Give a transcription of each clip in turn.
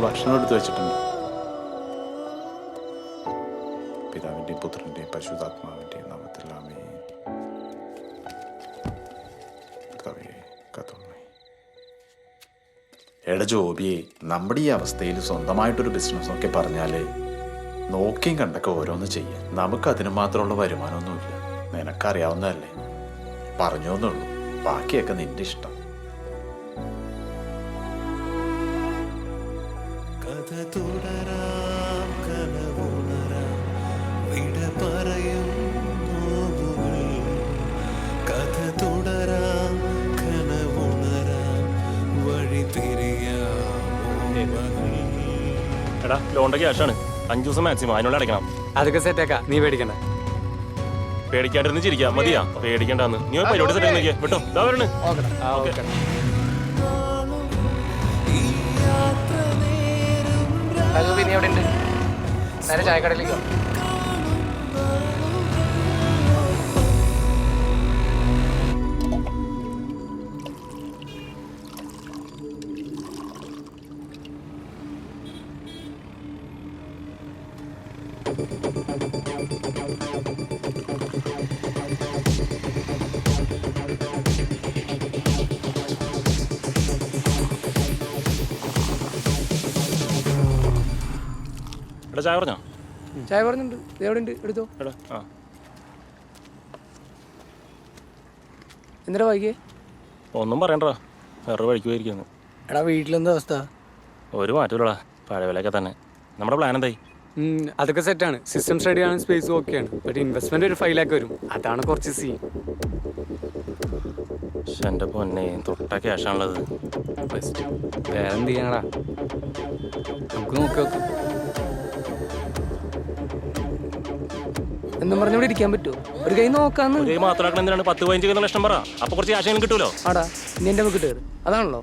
ഭക്ഷണം എടുത്തു വെച്ചിട്ടുണ്ട്. പിതാവിൻ്റെയും പുത്രൻ്റെയും പരിശുദ്ധാത്മാവിൻ്റെയും നാമത്തിൽ ആമേൻ. എടാ ജോബിയെ, നമ്മുടെ ഈ അവസ്ഥയിൽ സ്വന്തമായിട്ടൊരു ബിസിനസ് ഒക്കെ പറഞ്ഞാലേ നോക്കിയും കണ്ടൊക്കെ ഓരോന്ന് ചെയ്യാം. നമുക്ക് അതിന് മാത്രമുള്ള വരുമാനമൊന്നുമില്ല. നിനക്കറിയാവുന്നതല്ലേ, പറഞ്ഞോന്നുള്ളൂ. ബാക്കിയൊക്കെ നിന്റെ ഇഷ്ടം. തുടരാം കനവുണരാം വിട പറയും നോവുകൾ. കഥ തുടരാം കനവുണരാം വഴി തിരിയാം. എടാ ലോണിന്റെ ക്യാഷാണ്, 5 ദിവസം മാക്സിമം, അതിനുള്ള അടയ്ക്കണം. അതൊക്കെ സെറ്റാക്കാം, നീ പേടിക്കണ്ട. പേടിക്കാണ്ടിരുന്ന് ചിരിക്കാം, മതിയാ പേടിക്കണ്ടെന്ന്. നീ പരിപാടി സെറ്റ് നോക്കിയാ വിട്ടോ. ഇതാ വരണേ. നീ എവിടെ ഉണ്ട്? നേരെ ചായക്കടയിലേക്കോ? ചായ പറഞ്ഞോ? ചായ പറഞ്ഞിട്ടുണ്ട്. എവിടെ ഉണ്ട്? എടുത്തോ. എന്താ വൈകിയേ? ഒന്നും പറയണ്ടാ, വേറെ വഴിക്ക് പോയിരിക്കുന്നു. എടാ വീട്ടിലെന്താ അവസ്ഥ? ഒരു മാറ്റമില്ലടാ, പഴയ വിലയൊക്കെ തന്നെ. നമ്മുടെ പ്ലാൻ എന്തായി? അതൊക്കെ സെറ്റാണ്. സിസ്റ്റംസ് റെഡിയാണ്, സ്പേസും ഓക്കെയാണ്. ബട്ട് ഇൻവെസ്റ്റ്മെന്റ് ഒരു 5 lakh വരും. അതാണ് കുറച്ച് സീൻ. എൻ്റെ പൊന്നെ, തൊട്ട ക്യാഷാണുള്ളത്. വേറെ എന്ത് ചെയ്യാനടാ, നമുക്ക് നോക്കി നോക്കാം. എന്നും പറഞ്ഞവിടെ ഇരിക്കാൻ പറ്റുമോ? ഒരു കൈ നോക്കാന്ന്. ഒരു കൈ മാത്രമാക്കണം എന്തിനാണ്? 10-15 ലക്ഷം പറ, അപ്പൊ കുറച്ച് ക്യാഷ് കിട്ടുമല്ലോ. ആടാ, ഇനി എന്റെ നമുക്ക് കയറി. അതാണല്ലോ.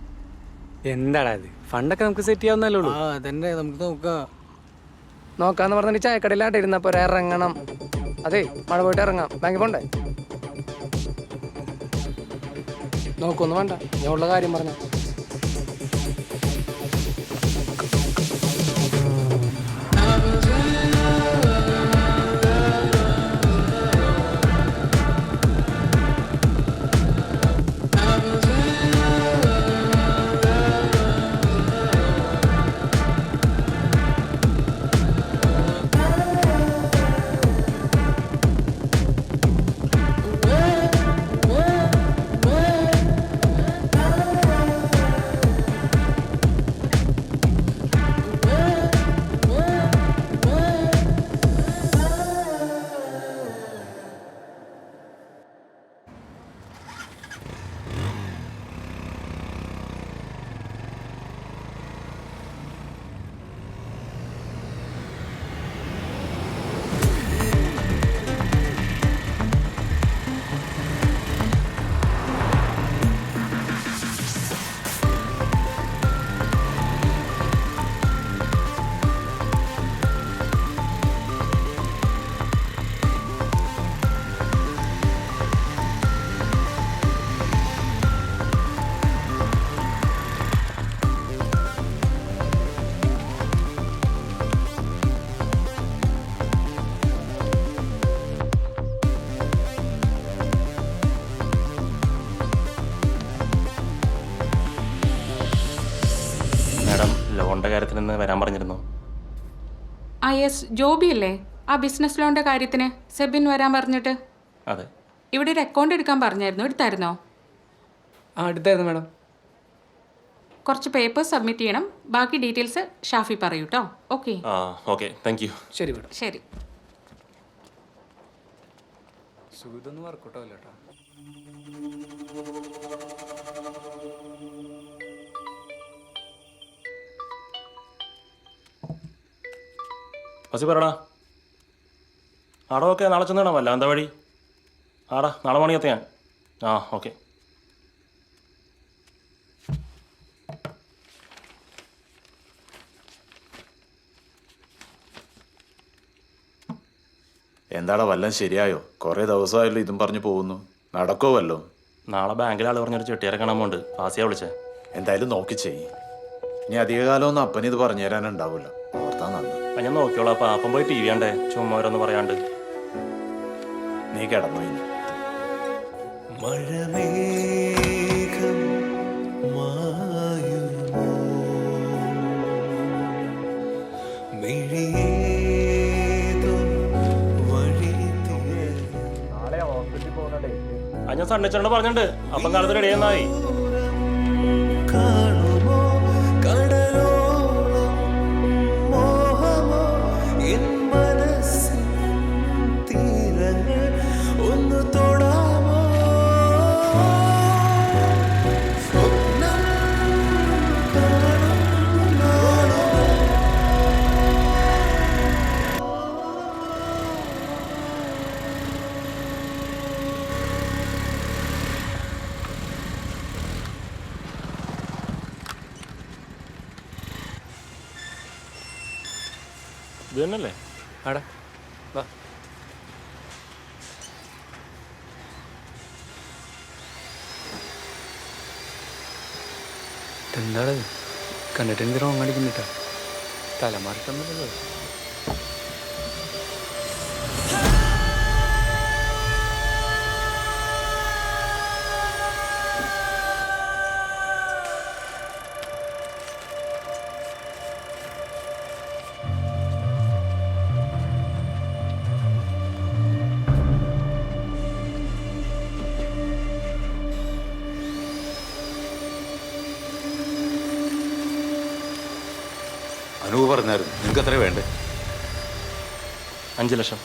എന്താടാ ഇത്? ഫണ്ടൊക്കെ നമുക്ക് സെറ്റ് ചെയ്യാവുന്നല്ലേ ഉള്ളൂ. അതന്നെ, നമുക്ക് നോക്കാം. നോക്കാന്ന് പറഞ്ഞിട്ട് ചായക്കടയിലായിട്ട് ഇരുന്നപ്പോ ഇറങ്ങണം. അതെ, മഴ പോയിട്ട് ഇറങ്ങാം. ബാങ്കിൽ പോണ്ടേ? നോക്കൊന്നും വേണ്ട, ഞാൻ ഉള്ള കാര്യം പറഞ്ഞ. ലോണിൻ്റെ കാര്യത്തിൽ നിന്ന് വരാൻ പറഞ്ഞിരുന്നു. ആ യെസ്, ജോബി അല്ലേ? ആ ബിസിനസ് ലോണിൻ്റെ കാര്യത്തിന് സെബിൻ വരാൻ പറഞ്ഞിട്ട്. അതെ. ഇവിടെ ഒരു അക്കൗണ്ട് എടുക്കാൻ പറഞ്ഞായിരുന്നു, എടുത്തായിരുന്നോ? ആ അടുത്തായിരുന്നു മാഡം. കുറച്ച് പേപ്പേഴ്സ് സബ്മിറ്റ് ചെയ്യണം. ബാക്കി ഡീറ്റെയിൽസ് ഷാഫി പറയൂ കേട്ടോ. ഓക്കെ. ആ ഓക്കെ, താങ്ക് യു. ശരി മാഡം. ശരി. സുഖിതൊന്നും വർക്കൗട്ടോ ഇല്ല കേട്ടോ. ബസ്സിൽ പറയടാ. ആടോ ഓക്കെ, നാളെ ചെന്നിടാം. വല്ല എന്താ വഴി? ആടാ നാളെ മണി എത്തിയാൻ. ആ ഓക്കെ. എന്താടാ വല്ലതും ശരിയായോ? കുറേ ദിവസമായല്ലോ ഇതും പറഞ്ഞു പോകുന്നു. നടക്കോ വല്ലോ? നാളെ ബാങ്കിൽ ആൾ പറഞ്ഞൊരു ചെട്ടിയാരെ കാണാൻ പോകുന്നുണ്ട്. ആസിയാ വിളിച്ചേ. എന്തായാലും നോക്കി ചെയ്യ്. ഇനി അധികകാലമൊന്നും അപ്പന് ഇത് പറഞ്ഞു തരാനുണ്ടാവില്ല. ഓർത്താ നന്ന്. അപ്പം ഞാൻ നോക്കിയോളാം. അപ്പം അപ്പം പോയി ടി വി കണ്ടേ, ചുമ്മാ ഓരോന്ന് പറയാണ്ട്. നീ കിടന്നു ഇനി. മഴമേഘം മായുമോ മിഴിയേതോ വഴി ഞാൻ സണ്ണിച്ചോണ്ട് പറഞ്ഞിട്ടുണ്ട്. അപ്പം കാലത്ത് റെഡിയായി. കാണുമോ കടലോളം മോഹമോ എൻ മനസ്സിൻ തീരങ്ങൾ ഒന്ന് തൊടാമോ സ്വപ്നം ഇത് തന്നെയല്ലേ? ആടാ വാ. എന്താടാ കണ്ടിട്ട് എന്ത് റോങ് അടിക്കുന്നിട്ടാ? തലമാറിട്ടൊന്നുമല്ലോ. അനൂപ് പറഞ്ഞായിരുന്നു നിങ്ങൾക്ക് എത്ര വേണ്ടേ? 5 ലക്ഷം.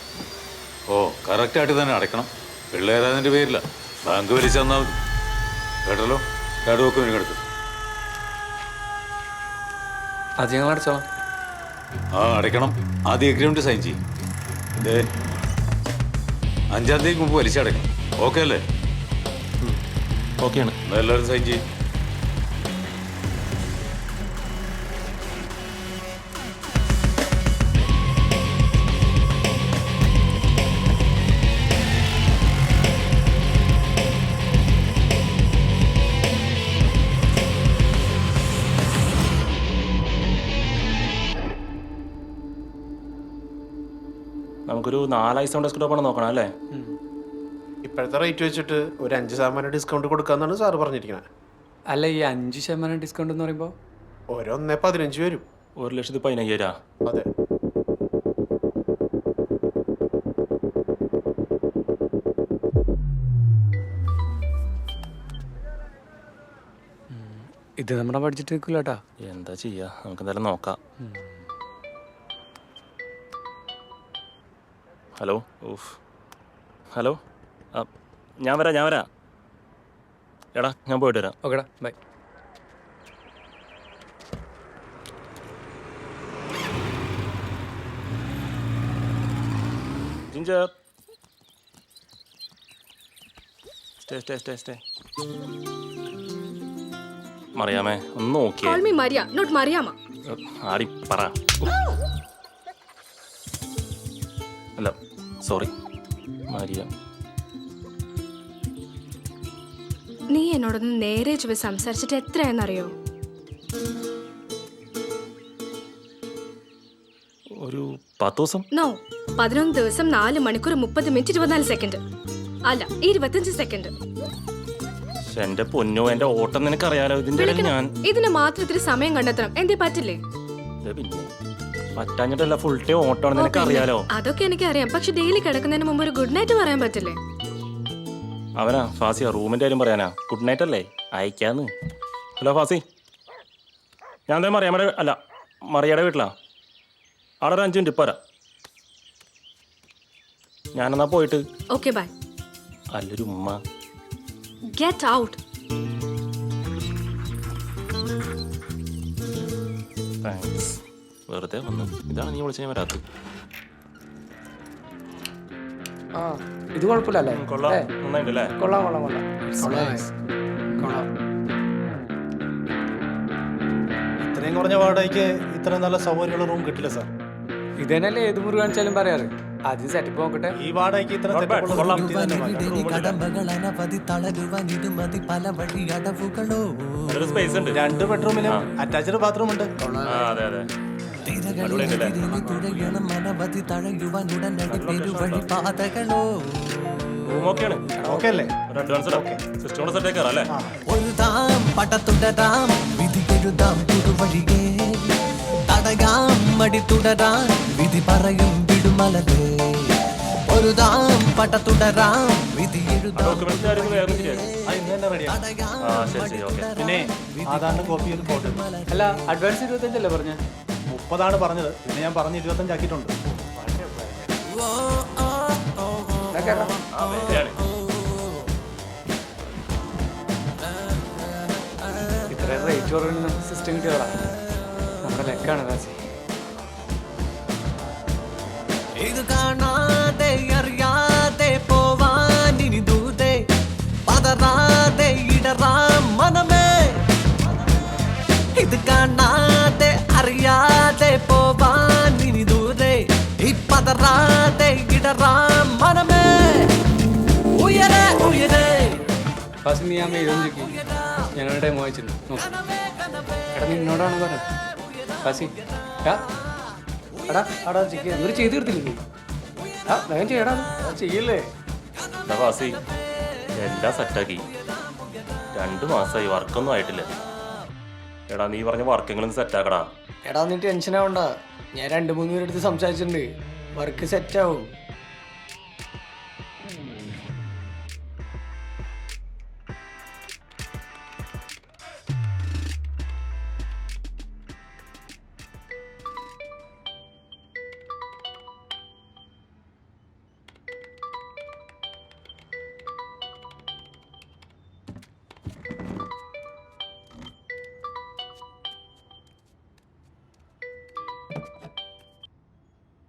ഓ കറക്റ്റായിട്ട് തന്നെ അടയ്ക്കണം. പിള്ളേരാതിൻ്റെ പേരില്ല. ബാങ്ക് വലിച്ചു തന്നാൽ മതി. കേട്ടല്ലോ? രണ്ടുമൊക്കെ എനിക്കെടുത്തു. അത് ഞങ്ങൾ അടച്ചോളാം. ആ അടയ്ക്കണം. ആദ്യം എഗ്രിമെൻറ്റ് സൈൻ ചെയ്യും. ഇതേ 5-ാം തീയതിക്ക് മുമ്പ് വലിച്ചു അടയ്ക്കണം. ഓക്കെ അല്ലേ? ഓക്കെയാണ്. എന്നാൽ എല്ലാവരും സൈൻ ചെയ്യും. നമുക്കൊരു 4 ഐസോൺ ഡെസ്ക്ടോപ്പാണ് നോക്കണം അല്ലേ? ഇപ്പോഴത്തെ റേറ്റ് വെച്ചിട്ട് ഒരു 5% ഡിസ്കൗണ്ട് കൊടുക്കാന്നാണ് സാറ് പറഞ്ഞിരിക്കുന്നത്. അല്ല ഈ 5% ഡിസ്കൗണ്ട് എന്ന് പറയുമ്പോൾ ഒരു 1.15 വരും. 1,15,000. അതെ. ഇത് നമ്മുടെ ബഡ്ജറ്റ് നിൽക്കില്ല കേട്ടാ. എന്താ ചെയ്യാ, നമുക്ക് എന്തായാലും നോക്കാം. ഹലോ. ഓഫ്. ഹലോ. ഞാൻ വരാം. എടാ ഞാൻ പോയിട്ട് വരാം. ഓക്കെടാ ബൈ. Ginger stay. മറിയാമേ ഒന്ന് നോക്കിയേ. Call me Maria, not Mariama. ആടി പറ. അല്ല സോറി മരിയ. നീ എന്നോടൊന്ന് നേരെ ചൊവ്വ സംസാരിച്ചിട്ട് എത്രയാണെന്നറിയോ? ഒരു 10 ദിവസം. നോ, 11 ദിവസം 4 മണിക്കൂർ 30 മിനിറ്റ് 24 സെക്കൻഡ്. അല്ല 25 സെക്കൻഡ്. എന്റെ പൊന്നോ, എന്റെ ഓട്ടം നിനക്കറിയാലോ. ഇതിന്റെ ഇടയിൽ ഞാൻ ഇതിന് മാത്രം ഇത്തിരി സമയം കണ്ടെത്തണം. എന്തേ പറ്റില്ലേ? പിന്നെ പറ്റാഞ്ഞിട്ടല്ല, ഫുൾ ടൈം ഓട്ടമാണെന്ന് നിനക്ക് അറിയാലോ. അതൊക്കെ എനിക്കറിയാം, പക്ഷെ ഡെയിലി കിടക്കുന്നതിന് മുമ്പ് ഒരു ഗുഡ് നൈറ്റ് പറയാൻ പറ്റില്ലേ? അവനാ ഫാസിയ, റൂമിൻ്റെ കാര്യം പറയാനാ. ഗുഡ് നൈറ്റ് അല്ലേ, അയക്കാന്ന്. ഹലോ ഫാസി, ഞാൻ എന്താ മറിയയുടെ വീട്ടിലാ. അവിടെ ഒരു 5 മിനിറ്റ് ഇപ്പം വരാം. ഞാനെന്നാ പോയിട്ട്. Okay bye. അല്ലൊരു ഉമ്മ. Get out. താങ്ക്സ്. വെറുതെ വന്നു. ഇതാണ് നീ വിളിച്ച ഞാൻ വരാത്തത്. ആ ഇത് കുഴപ്പമില്ലല്ലേ? കൊള്ളാം, നന്നായിട്ടല്ലേ? കൊള്ളാം കൊള്ളാം കൊള്ളാം കൊള്ളാം. ഇത്രയും കുറഞ്ഞ വാടകയ്ക്ക് ഇത്രയും നല്ല സൗകര്യമുള്ള റൂം കിട്ടില്ല സാർ. ഇത് തന്നെയല്ലേ ഏത് മുറി കാണിച്ചാലും പറയാറ്. ആദ്യം സെറ്റപ്പ് നോക്കട്ടെ. ഈ വാടകയ്ക്ക് ഇത്ര setup ഉള്ള room കിട്ടിയത് തന്നെ നല്ലൊരു സ്പേസ് ഉണ്ട്. 2 ബെഡ്റൂമിലും അറ്റാച്ച്ഡ് ബാത്റൂം ഉണ്ട്. ആ അതെ അതെ. റൂമൊക്കെയാണ്. ഓക്കെ അല്ലേ? ഒരു അഡ്വാൻസ് സിസ്റ്റം കൂടെ സെറ്റ് ആക്കാറ് അല്ലേ? വിധി പറയും വിടുമലകേ ഒരു ദാം പട്ട തുടരാം വിധി എഴുതാം. ഡോക്യുമെന്റ്സ് കാര്യങ്ങൾ വേഗം ശരിയാക്കി. ആ, ഇന്ന് തന്നെ റെഡിയാണ്. ആ ശരി ശരി ഓക്കെ. പിന്നെ ആധാറിന്റെ കോപ്പി ഒരു ഫോട്ടോ. അല്ല അഡ്വാൻസ് 25 പറഞ്ഞ 30 പറഞ്ഞത്, പിന്നെ ഞാൻ പറഞ്ഞ് 25 ആക്കിയിട്ടുണ്ട്. ഇത്രയും റേറ്റ് കുറവിന് നമുക്ക് സിസ്റ്റം കിട്ടിയോളാം. നമ്മുടെ ലെക്കാണ് കാശി. ഇത് കാണാതെ അറിയാതെ പോവാൻ ഇനി ദൂരെ പതറാതെ ഇടറാം മനമേ. ഇത് കാണാതെ അറിയാതെ പോവാൻ ഇനി ദൂരെ ഈ പതറാതെ ഇടറാം മനമേ. ഉയരെ ഉയരെ ഫാസി നീ ആ മെയിലൊന്നും ചോദിക്കും. ഞാനൊരു ഡെമോ അയച്ചിട്ടുണ്ട്, നോക്കാം. എടാ നിന്നോടാണ് പറഞ്ഞത് ഫാസി. എടാ ഇവര് ചെയ്ത് തീർത്തില്ലേ? വേഗം ചെയ്യടാ. ചെയ്യില്ലേ? എന്താ ഫാസി, എല്ലാം സെറ്റാക്കി. 2 മാസമായി, വർക്കൊന്നും ആയിട്ടില്ല. എടാ നീ പറഞ്ഞ വർക്കെങ്കിലും സെറ്റാക്കടാ. എടാ നീ ടെൻഷൻ ആവണ്ട, ഞാൻ 2-3 പേരെടുത്ത് സംസാരിച്ചിട്ടുണ്ട്. വർക്ക് സെറ്റ് ആവും.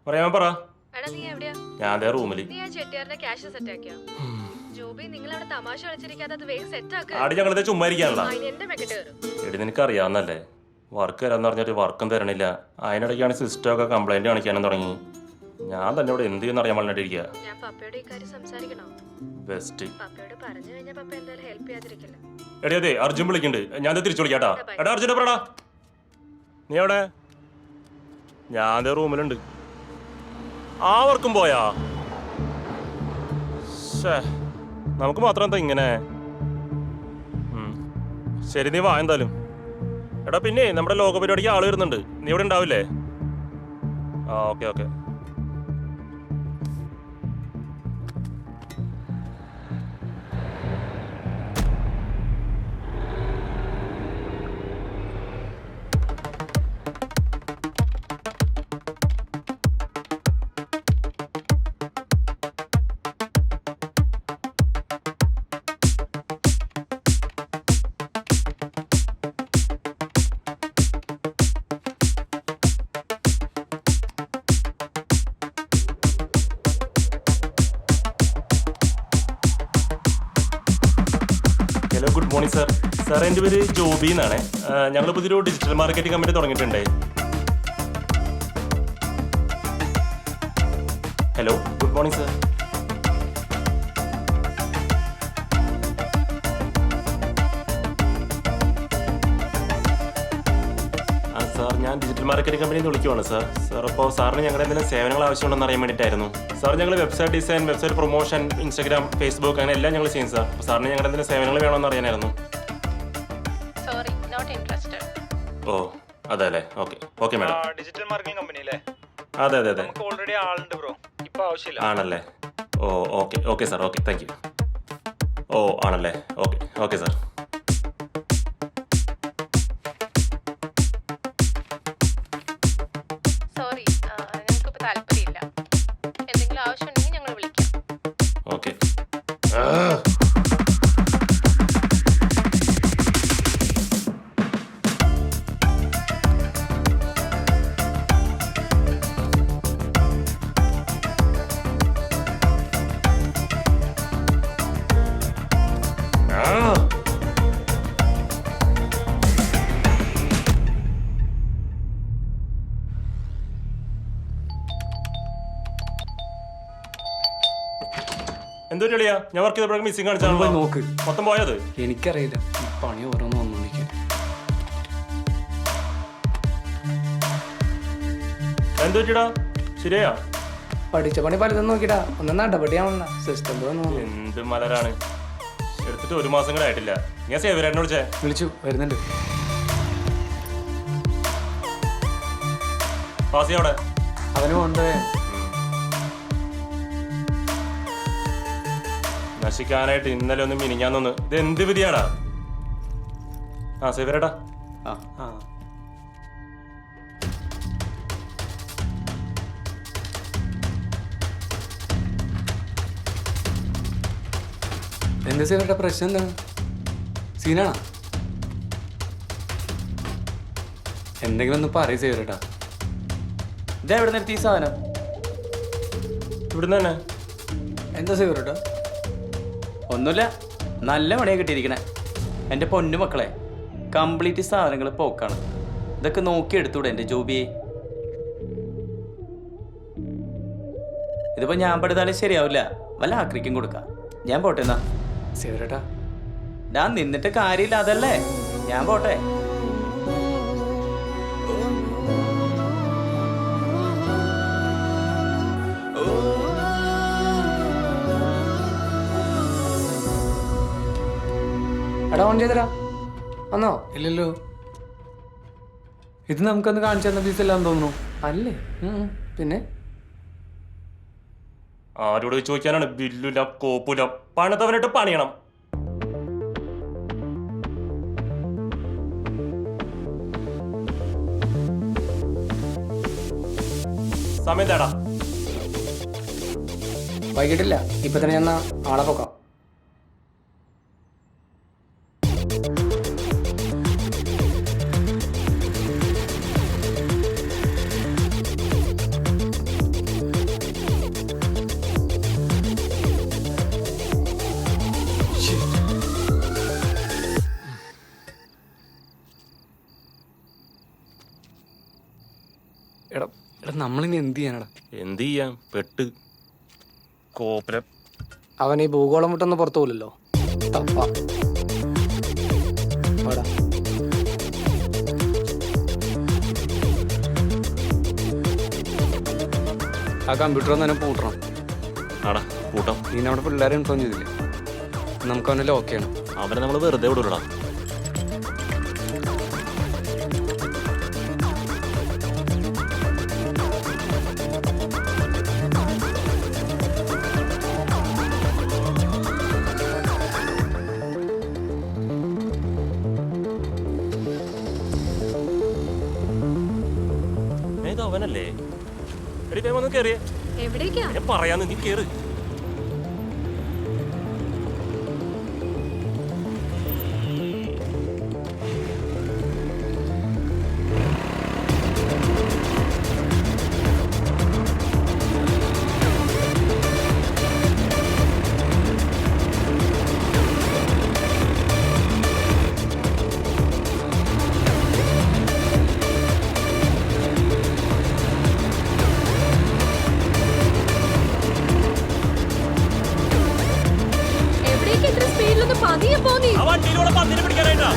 പറയാൻ പറ. എടാ നീ എവിടെയാ? ഞാൻ അതേ റൂമില്. നീ ആ ചെട്ടിയാറിന്റെ ക്യാഷ് സെറ്റ് ആക്കിയോ? ജോബി നിങ്ങൾ അവിടെ തമാശ കളിച്ചിരിക്കാതെ അത് വേഗം സെറ്റ് ആക്കുക. ആടി ഞങ്ങളിത് ചുമ്മാ ഇരിക്കാനുള്ള. എന്റെ മെക്കെട്ട് കയറും. എടി നിനക്ക് അറിയാവുന്നല്ലേ, വർക്ക് തരാന്ന് പറഞ്ഞിട്ട് വർക്കും തരണില്ല. അതിനിടയ്ക്കാണ് സിസ്റ്റം ഒക്കെ കംപ്ലൈന്റ് കാണിക്കാനും തുടങ്ങി. ഞാൻ തന്നെ ഇവിടെ എന്ത് ചെയ്യുന്ന അറിയാൻ പറഞ്ഞിട്ടിരിക്കുക. ഞാൻ പപ്പയോട് ഈ കാര്യം സംസാരിക്കണോ? ബെസ്റ്റ്. പപ്പയോട് പറഞ്ഞു കഴിഞ്ഞാൽ പപ്പ എന്തായാലും ഹെൽപ്പ് ചെയ്യാതിരിക്കില്ല. എടി അതെ, അർജുൻ വിളിക്കുന്നുണ്ട്, ഞാൻ തിരിച്ചു വിളിക്കാട്ടാ. എടാ അർജുനെ പറടാ. നീ എവിടെ? ഞാൻ അതേ റൂമിലുണ്ട്. ആ വർക്കും പോയാ? നമുക്ക് മാത്രം എന്താ ഇങ്ങനെ? ശരി നീ വാ എന്തായാലും. എടാ പിന്നെ നമ്മുടെ ലോക പരിപാടിക്ക് ആള് വരുന്നുണ്ട്, നീ ഇവിടെ ഉണ്ടാവില്ലേ? ആ okay okay. Hello good morning sir. Sir എൻ്റെ പേര് ജോബി എന്നാണ്. ഞങ്ങൾ പുതിയൊരു ഡിജിറ്റൽ മാർക്കറ്റിംഗ് കമ്പനി തുടങ്ങിയിട്ടുണ്ട്. Hello good morning sir. Sir ഞാൻ ഡിജിറ്റൽ മാർക്കറ്റിംഗ് കമ്പനിയിൽ നിന്ന് വിളിക്കുവാണ് സാർ. സാർ അപ്പോൾ സാറിന് ഞങ്ങളുടെ എന്തെങ്കിലും സേവനങ്ങൾ ആവശ്യമുണ്ടെന്ന് അറിയാൻ വേണ്ടിയിട്ടായിരുന്നു. സാർ ഞങ്ങൾ website design, website promotion, Instagram, Facebook അങ്ങനെ എല്ലാം ഞങ്ങൾ ചെയ്യും സാർ. അപ്പോൾ സാറിന് ഞങ്ങളുടെ എന്തെങ്കിലും സേവനങ്ങൾ വേണമെന്ന് അറിയാനായിരുന്നു. Sorry, not interested. ഓ അതെ അല്ലേ, okay okay madam. Digital marketing കമ്പനിയിലെ അതെ അതെ അതെ നമുക്ക് ഓൾറെഡി ആളുണ്ട് ബ്രോ, ഇപ്പൊ ആവശ്യമില്ല. ആണല്ലേ. Oh okay okay sir, okay thank you. Oh ആണല്ലേ, ഓക്കെ ഓക്കെ സാർ. സോറി, ഞങ്ങൾക്കിപ്പോൾ താല്പര്യമില്ല. എന്തെങ്കിലും ആവശ്യമുണ്ടെങ്കിൽ ഞങ്ങൾ വിളിക്കാം. ഓക്കെ. എന്തോ ചെളിയാ, ഞാൻ വർക്ക് ചെയ്തപ്പോഴൊക്കെ മിസ്സിംഗ് പോയി കാണിച്ചാണല്ലോ. നോക്ക്. മൊത്തം പോയത് എനിക്കറിയില്ല, ഈ പണി ഓരോന്ന് വന്നോണ്ടിരിക്കും. എന്തോ വെച്ചിടാ, ശരിയാ? പഠിച്ച പണി പലതും നോക്കിട്ടാ, ഒന്നും നടപടിയാവണ സിസ്റ്റം തോന്നുന്നു. എന്ത് മലരാണ്, എടുത്തിട്ട് 1 മാസം കൂടെ ആയിട്ടില്ല. ഞാൻ സേവരേട്ടനെ വിളിച്ചേ. വിളിച്ചു, വരുന്നുണ്ട്. ഫാസി അവിടെ. അവന് കൊണ്ടേ നശിക്കാനായിട്ട് ഇന്നലെ ഒന്ന് മിനിഞ്ഞാന്നൊന്ന്. ഇത് എന്ത് വിധിയാടാ? ആ സേവരേട്ടാ. ആ ആ എന്താ സേവരേട്ടാ, പ്രശ്നം എന്താണ്? സീനാണോ? എന്തെങ്കിലും ഒന്ന് പറയും സേവരേട്ടാ. ഇതെവിടെ നിർത്തി ഈ സാധനം? ഇവിടുന്ന് തന്നെ. എന്താ സേവരേട്ടാ? ഒന്നുമില്ല, നല്ല പണിയാണ് കിട്ടിയിരിക്കണേ. എൻ്റെ പൊന്നു മക്കളെ, കംപ്ലീറ്റ് സാധനങ്ങൾ പോക്കാണ്. ഇതൊക്കെ നോക്കി എടുത്തൂടെ എൻ്റെ ജോബിയെ? ഇതിപ്പോൾ ഞാൻ പെടുത്താലും ശരിയാവില്ല, വല്ല ആക്രിക്കും കൊടുക്കാം. ഞാൻ പോട്ടെ എന്നാ. സേവരേട്ടാ, ഞാൻ നിന്നിട്ട് കാര്യമില്ല, അതല്ലേ. ഞാൻ പോട്ടെ. എടാ ഓൺ ചെയ്തരാ, വന്നോ? ഇല്ലല്ലോ. ഇത് നമുക്കൊന്ന് കാണിച്ചു തന്ന പീസ് എല്ലാം തോന്നുന്നു. അല്ലേ? പിന്നെ ആരോട് ചോദിക്കാനാണ്? ബില്ലുല കോപ്പുല, പണിതവനായിട്ട് പണിയണം. സമയം തേടാ. വൈകിട്ടില്ല, ഇപ്പൊ തന്നെ ഞാൻ ആളെ പൊക്കാം. എടാ എടാ, നമ്മളിനി എന്ത് ചെയ്യാനടാ? എന്ത് ചെയ്യാം, പെട്ട് കോപ്പുല. അവൻ ഈ ഭൂഗോളം വിട്ടൊന്ന് പുറത്തു പോലല്ലോ. ആ കമ്പ്യൂട്ടർ ഒന്ന് തന്നെ പൂട്ടണം. ആടാ കൂട്ടം. നീ നമ്മുടെ പിള്ളേരെ ഇൻഫോം ചെയ്തില്ലേ? നമുക്ക് അവനെ ലോക്ക് ചെയ്യണം. അവനെ നമ്മൾ വെറുതെ വിടൂടാ. അവനല്ലേ? എടി വേഗം ഒന്ന് കേറിയേ. എവിടേക്കാ? ഞാൻ പറയാന്ന്, നീ കേറ്. പതിയെ പോന്നി. ആ വണ്ടിയിലൂടെ പന്നിനെ പിടിക്കാനായിട്ടാ.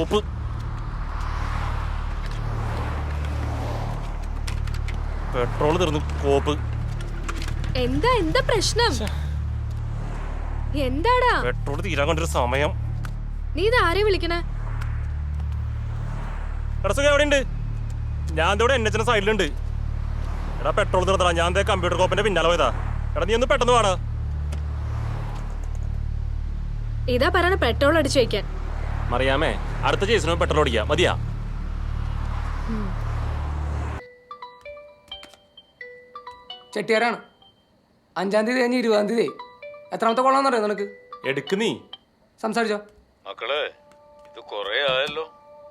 കോപ്പ്. പെട്രോൾ തീർന്നു കോപ്പ്. എന്താ എന്താ പ്രശ്നം? എന്താടാ പെട്രോൾ തീരാൻ കൊണ്ടൊരു സമയം. നീ ഇത് ആരെ വിളിക്കണേ? എടാ സുഖം എവിടെ ഉണ്ട്? ഞാൻ ഇവിടെ NH സൈഡിലുണ്ട്. എടാ പെട്രോൾ തീർന്നടാ. ഞാൻ കമ്പ്യൂട്ടർ കോപ്പിന്റെ പിന്നാലെ പോയതാ. എടാ നീ ഒന്ന് പെട്ടെന്ന് വാടാ. ഇതാ പറയണ പെട്രോൾ അടിച്ചു വെക്കാൻ. മറിയാമേ, അടുത്ത ചേസിന് പെട്രോൾ ഓടിക്കാം. മതിയാ? ചെട്ടിയാരാണ്. 5-ാം തീയതി കഴിഞ്ഞ് 20-ാം തീയതി. എത്രാമത്തെ കൊള്ളാന്ന് അറിയാം നിനക്ക്? എടുക്ക് നീ. സംസാരിച്ചോ. മക്കളെ, ഇത് കൊറേ ആയല്ലോ.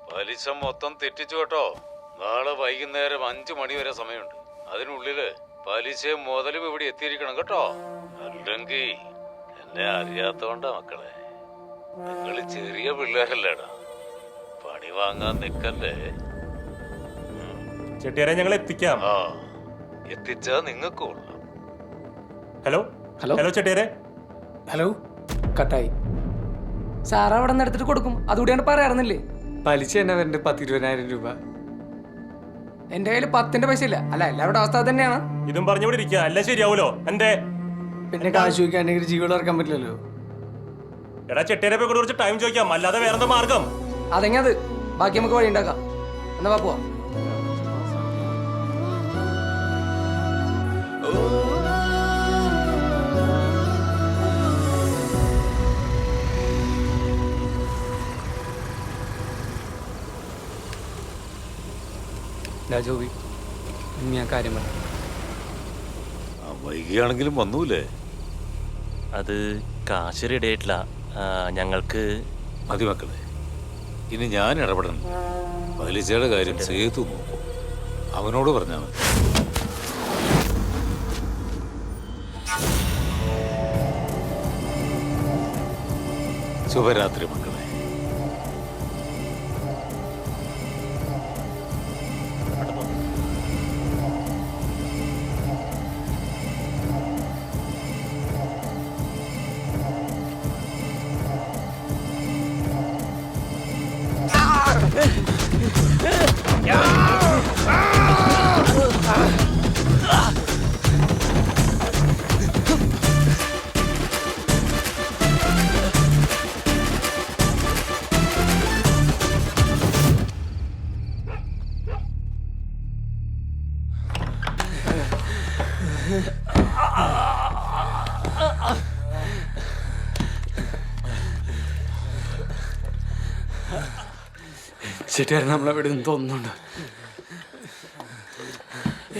പലിശ മൊത്തം തെറ്റിച്ചു കേട്ടോ. നാളെ വൈകുന്നേരം 5 മണി വരെ സമയമുണ്ട്. അതിനുള്ളില് പലിശയും മുതലും ഇവിടെ എത്തിയിരിക്കണം കേട്ടോ. അല്ലെങ്കിൽ എന്നെ അറിയാത്തോണ്ടാ മക്കളെ. നിങ്ങൾ ചെറിയ പിള്ളേരല്ലേടാ. പണി വാങ്ങാൻ നിക്കല്ലേ. ചെട്ടിയാരെ ഞങ്ങൾ എത്തിക്കാം. ആ, എത്തിച്ചാ നിങ്ങൾക്ക് കൊള്ളാം. ഹലോ ഹലോ ഹലോ ചെട്ടിയാരെ. ഹലോ. കട്ടായി. സാറ് അവിടെ നിന്ന് എടുത്തിട്ട് കൊടുക്കും. അതുകൂടിയാണ് പറയാറുന്നില്ലേ? പലിശ തന്നെ വരണ്ട് 10-20,000 രൂപ. എന്റെ കയ്യിൽ 10ന്റെ പൈസ ഇല്ല. അല്ല എല്ലാവരുടെ അവസ്ഥ തന്നെയാണ്. ഇതും പറഞ്ഞുകൂടി ഇരിക്കുക. അല്ല ശരിയാവൂലോ? എന്തേ പിന്നെ കാശ് ചോദിക്കാൻ ജീവൻ ഇറക്കാൻ പറ്റില്ലല്ലോ. എടാ ചെട്ടിയാരെ പോയി കുറച്ച് ടൈം ചോദിക്കാം. അല്ലാതെ വേറെന്താ മാർഗം? അതെങ്ങനെ അത്? ബാക്കി നമുക്ക് വഴി ഉണ്ടാക്കാം. എന്നാ പോവാ. ജോബി, ഞാൻ കാര്യം പറയാം. വൈകിയാണെങ്കിലും വന്നൂലേ? അത് കാശ് റെഡി ആയിട്ടില്ല. ഞങ്ങൾക്ക് മതി മക്കളെ, ഇനി ഞാൻ ഇടപെടണം. പലിശയുടെ കാര്യം സേതു നോക്കും. അവനോട് പറഞ്ഞാൽ മതി. ശുഭരാത്രി മക്കളെ. ചേട്ടാ നമ്മളെ ഇവിടെ നിന്ന് തോന്നുന്നുണ്ട്.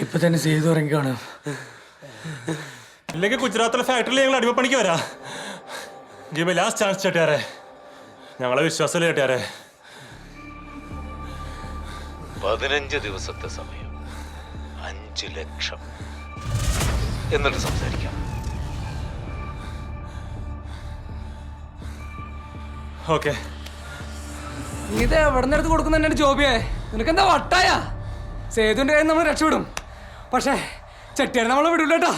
ഇപ്പൊ തന്നെ ചെയ്തു ഇറങ്ങി കാണാം. ഇല്ലെങ്കിൽ ഗുജറാത്തിലെ ഫാക്ടറിയിൽ ഞങ്ങൾ അടിമപ്പണിക്ക് വരാം. ഗിവ് എ ലാസ്റ്റ് ചാൻസ് ചെട്ടിയാരെ. ഞങ്ങളെ വിശ്വാസമില്ല ചെട്ടിയാരെ. 15 ദിവസത്തെ സമയം, 5 ലക്ഷം. എന്നിട്ട് സംസാരിക്കാം. ഓക്കെ. ഇത് എവിടെ നിന്ന് എടുത്ത് കൊടുക്കുന്ന തന്നെയാണ് ജോബിയെ. നിനക്കെന്താ വട്ടായ? സേതുവിന്റെ കയ്യിൽ നമ്മൾ രക്ഷപ്പെടും. പക്ഷേ ചെട്ടിയാരെ നമ്മളെ വിടൂലേട്ടാ.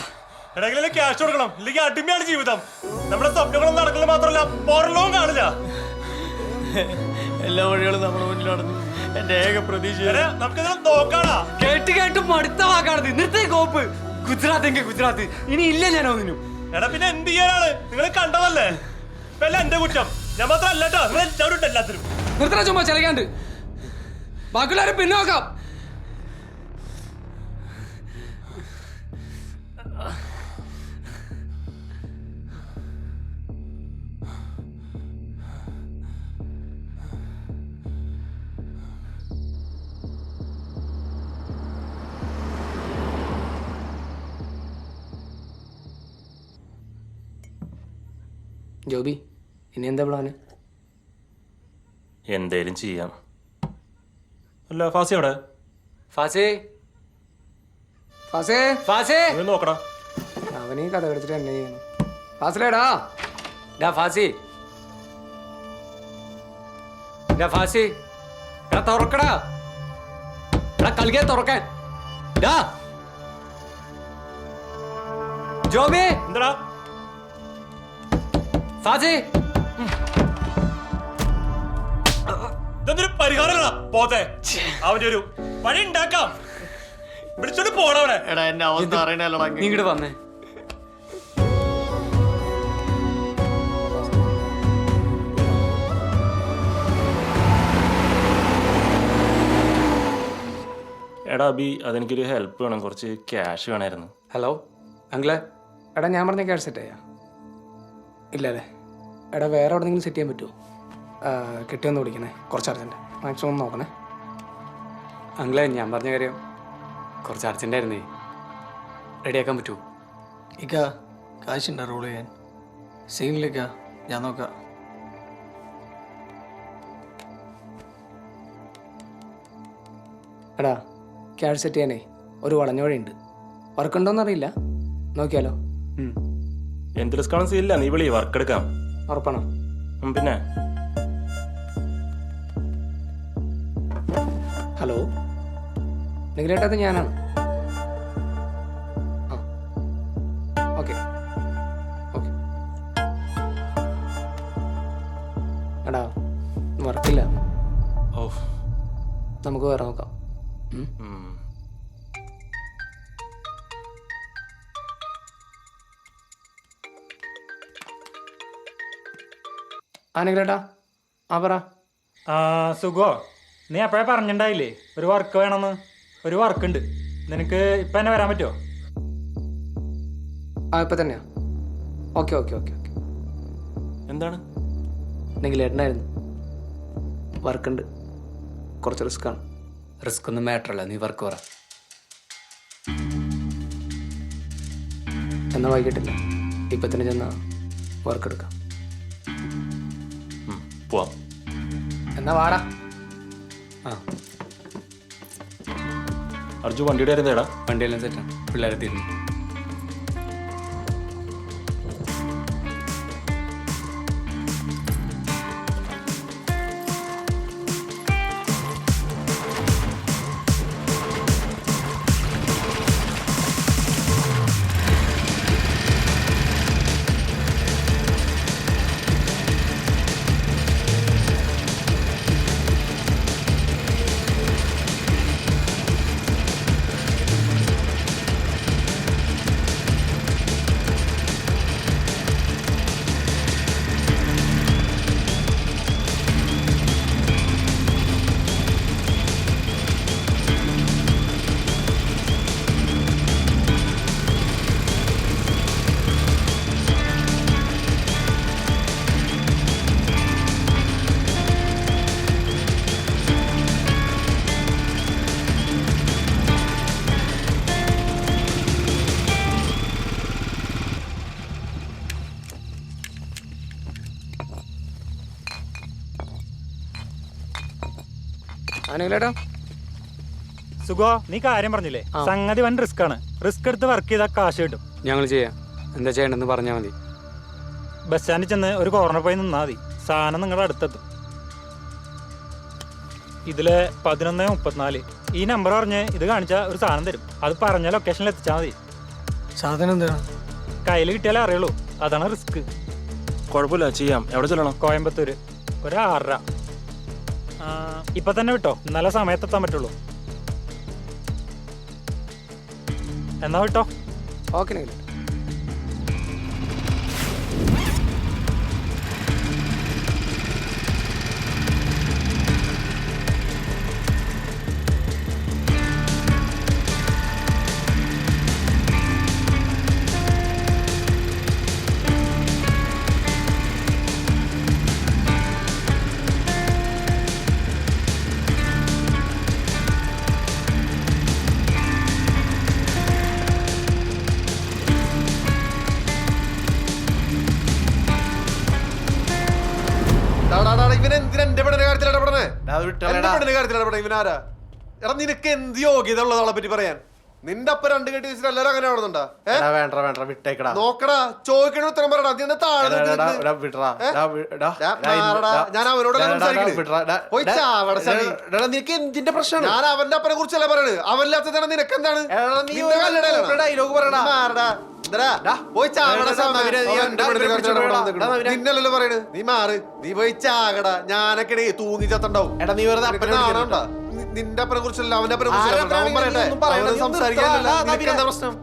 എവിടെയെങ്കിലും ക്യാഷ് കൊടുക്കണം. ഇല്ലെങ്കിൽ അടിമയാണ് ജീവിതം. നമ്മുടെ സ്വപ്നങ്ങളൊന്നും നടക്കില്ല. മാത്രമല്ല പുറലോകം കാണില്ല. എല്ലാ വഴികളും നമ്മുടെ മുന്നിൽ നടന്നു. എന്റെ ഏക പ്രതീക്ഷ നമുക്കിത് നോക്കാടാ. കേട്ട് കേട്ട് മടുത്ത വാക്കാണത്. നിർത്തേ കോപ്പ്. ഗുജറാത്ത് എങ്കിൽ ഗുജറാത്ത്. ഇനി ഇല്ല ഞാൻ ഒന്നിനും. എടാ പിന്നെ എന്ത് ചെയ്യാനാണ്? നിങ്ങൾ കണ്ടതല്ലേ. ഇപ്പൊ എല്ലാം എന്റെ കുറ്റം. ഞാൻ മാത്രമല്ല കേട്ടോ. നിങ്ങൾ എല്ലാവരും ഉണ്ട്. എല്ലാത്തിനും നിർത്തണ ചുമ്മാ ചിലക്കാണ്ട്. ബാക്കിയുള്ളവരെ പിന്നെ നോക്കാം. ജോബി, ഇനി എന്താ പ്ലാന്? എന്തേലും ചെയ്യാം. അല്ല ഫാസി അവിടെ? ഫാസേ, ഫാസേ, ഫാസേ നോക്കടാ. അവനീ കഥ എടുത്തിട്ട് എന്നെ ചെയ്യണം. ഫാസിലേടാ. ഡാ ഫാസി, ഡാ ഫാസി, എടാ തുറക്കടാ. എടാ കളിക്കാൻ തുറക്കാൻ. ഡാ ജോബി. എന്താടാ ഫാസി, ഇതെന്താ പരിഹാരമല്ല പോത്തെ. അവന്റെ ഒരു വഴി ഉണ്ടാക്കാം. വിളിച്ചോണ്ട് പോണവനെ. എടാ എന്നെ അവസ്ഥ അറിയണല്ലോ. നീ ഇങ്ങോട്ട് വന്നേ. എടാ അബി, അതെനിക്കൊരു ഹെൽപ്പ് വേണം. കുറച്ച് ക്യാഷ് വേണമായിരുന്നു. ഹലോ അങ്കിളെ. എടാ ഞാൻ പറഞ്ഞ ക്യാഷ് സെറ്റ് ചെയ്യാ. ഇല്ല അല്ലേ? എടാ വേറെ എവിടെയെങ്കിലും സെറ്റ് ചെയ്യാൻ പറ്റുമോ? കിട്ടിയൊന്ന് വിളിക്കണേ, കുറച്ച് അർജൻറ്റ്. മാക്സിമം ഒന്ന് നോക്കണേ. അങ്കിളെ ഞാൻ പറഞ്ഞ കാര്യം കുറച്ച് അർജൻറ്റായിരുന്നേ. റെഡിയാക്കാൻ പറ്റുമോ? ഇക്ക കാശുണ്ടോ റോൾ ചെയ്യാൻ? സീനിലിക്ക, ഞാൻ നോക്കാം. എടാ ക്യാഷ് സെറ്റ് ചെയ്യാനേ ഒരു വളഞ്ഞ വഴിയുണ്ട്. വർക്ക് ഉണ്ടോയെന്നറിയില്ല, നോക്കിയാലോ? എന്ത് റിസ്ക്കാണെന്ന് സീനില്ല. നീ വിളി, വർക്ക് എടുക്കാം. ഉറപ്പാണോ? പിന്നെ ഹലോ നിങ്ങളേട്ടത് ഞാനാണ്. ആ ഓക്കെ ഓക്കെ. എടാ വർക്കില്ല, ഓ നമുക്ക് വേറെ നോക്കാം. ആനെങ്കിലേട്ടാ ആ പറ. സുഖോ, നീ എപ്പോഴേ പറഞ്ഞിട്ടുണ്ടായില്ലേ ഒരു വർക്ക് വേണമെന്ന്? ഒരു വർക്ക് ഉണ്ട്, നിനക്ക് ഇപ്പം തന്നെ വരാൻ പറ്റുമോ? ആ ഇപ്പം തന്നെയാ. Okay okay okay okay. എന്താണ്? നിങ്ങളേട്ടനായിരുന്നു. വർക്കുണ്ട്, കുറച്ച് റിസ്ക്കാണ്. റിസ്ക് ഒന്നും മാറ്ററല്ല, നീ വർക്ക് പറ. എന്നാൽ വൈകിട്ടില്ല, ഇപ്പം തന്നെ ചെന്നാൽ വർക്ക് എടുക്കാം. പോവാം. എന്നാ വാടാ. ആ അർജു വണ്ടിയുടെ ആയിരുന്നേടാ? വണ്ടിയെല്ലാം സെറ്റാണ്, പിള്ളേരെ തീരുന്നു. ആനെങ്കിലേട്ടാ സുഖോ, നീ കാര്യം പറഞ്ഞില്ലേ? സംഗതി വൻ റിസ്ക് ആണ്. റിസ്ക് എടുത്ത് വർക്ക് ചെയ്താൽ കാശ് കിട്ടും. ഞങ്ങൾ ചെയ്യാം. എന്താ ചെയ്യണമെന്ന് പറഞ്ഞാൽ മതി. ബസ് സ്റ്റാൻഡിൽ ചെന്ന് ഒരു കോർണർ പോയി നിന്നാൽ മതി, സാധനം നിങ്ങളുടെ അടുത്തെത്തും. ഇതില് 11:34 ഈ നമ്പർ പറഞ്ഞ് ഇത് കാണിച്ചാൽ ഒരു സാധനം തരും. അത് പറഞ്ഞ ലൊക്കേഷനിൽ എത്തിച്ചാൽ മതി. സാധനം എന്താണ്? കയ്യിൽ കിട്ടിയാലേ അറിയുള്ളൂ, അതാണ് റിസ്ക്. കുഴപ്പമില്ല, ചെയ്യാം. എവിടെ ചെല്ലണം? കോയമ്പത്തൂര് ഒരു 6:30. ഇപ്പൊ തന്നെ വിട്ടോ, നല്ല സമയത്തെത്താൻ പറ്റുള്ളൂ. എന്നാ വിട്ടോ. ഓക്കെ നിങ്ങളെ. നിനക്ക് എന്ത് യോഗ്യത ഉള്ളതാളെ പറ്റി പറയാൻ? നിന്റെ അപ്പ 2 കെട്ടി വെച്ചിട്ട് എല്ലാരും അങ്ങനെ ആവുന്നുണ്ടാ? വേണ്ട വിട്ടേക്കടാ. നോക്കടാ, ചോദിക്കണ ഉത്തരം പറയടാ. നീ എന്താ താഴെ ഞാൻ അവനോട് നിനക്ക് എന്തിന്റെ പ്രശ്നം? ഞാൻ അവന്റെ അപ്പനെ കുറിച്ചല്ല പറയണത്. അവന്റെ അച്ഛനാണ്. നിനക്ക് എന്താണ്? ഡയലോഗ് പറയടാ. നിന്നല്ലോ പറയണ് നീ മാറ് നീ പോയി ചാകടാ ഞാനൊക്കെ തൂങ്ങി ചത്തണ്ടാവും എടാ നീ വെറുതെ നിന്റെ അപ്പനെ കുറിച്ചല്ല അവന്റെ അപ്പനെ കുറിച്ചല്ല സംസാരിക്കാനല്ല പ്രശ്നം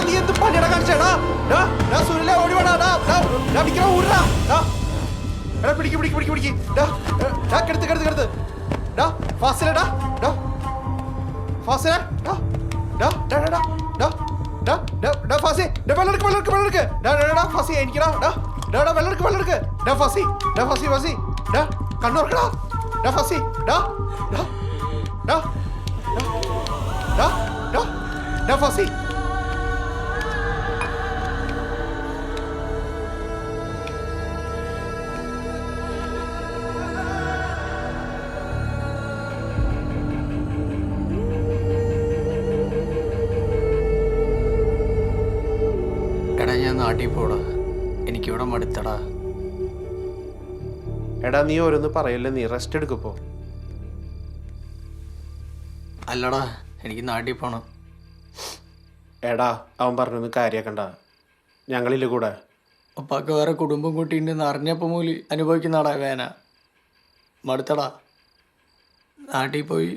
നീ എന്ത് പണിയടാ കാണിച്ചേടാ സുനിലെ ഓടി വേടാ പിടിക്ക് പിടിക്ക് പിടിക്ക് പിടിക്ക് കെടുത്ത് കെടുത്ത് കെടുത്ത് ഫാസിലടാ ഫാസില ഫാസി വെള്ളെടുക്ക് വെള്ളെടുക്ക് വെള്ളെടുക്ക് ഫാസി എനിക്കടാ വെള്ളെടുക്ക് വെള്ളെടുക്ക് ഫാസി ഫാസി ഫാസി കണ്ണൂർക്കടാ ഫാസി ഫാസി നാട്ടിൽ പോടാ എനിക്കിവിടെ മടുത്തടാ. എടാ നീ ഓരോന്ന് പറയല്ലേ, നീ റെസ്റ്റ് എടുക്കപ്പോ. അല്ലടാ എനിക്ക് നാട്ടിൽ പോണം. എടാ അവൻ പറഞ്ഞൊന്നും കാര്യാക്കണ്ട, ഞങ്ങളില്ല കൂടെ. അപ്പാക്ക് വേറെ കുടുംബം കൂട്ടിണ്ടെന്ന് അറിഞ്ഞപ്പോൾ മൂലി അനുഭവിക്കുന്നടാ വേന. മടുത്തടാ. നാട്ടിൽ പോയി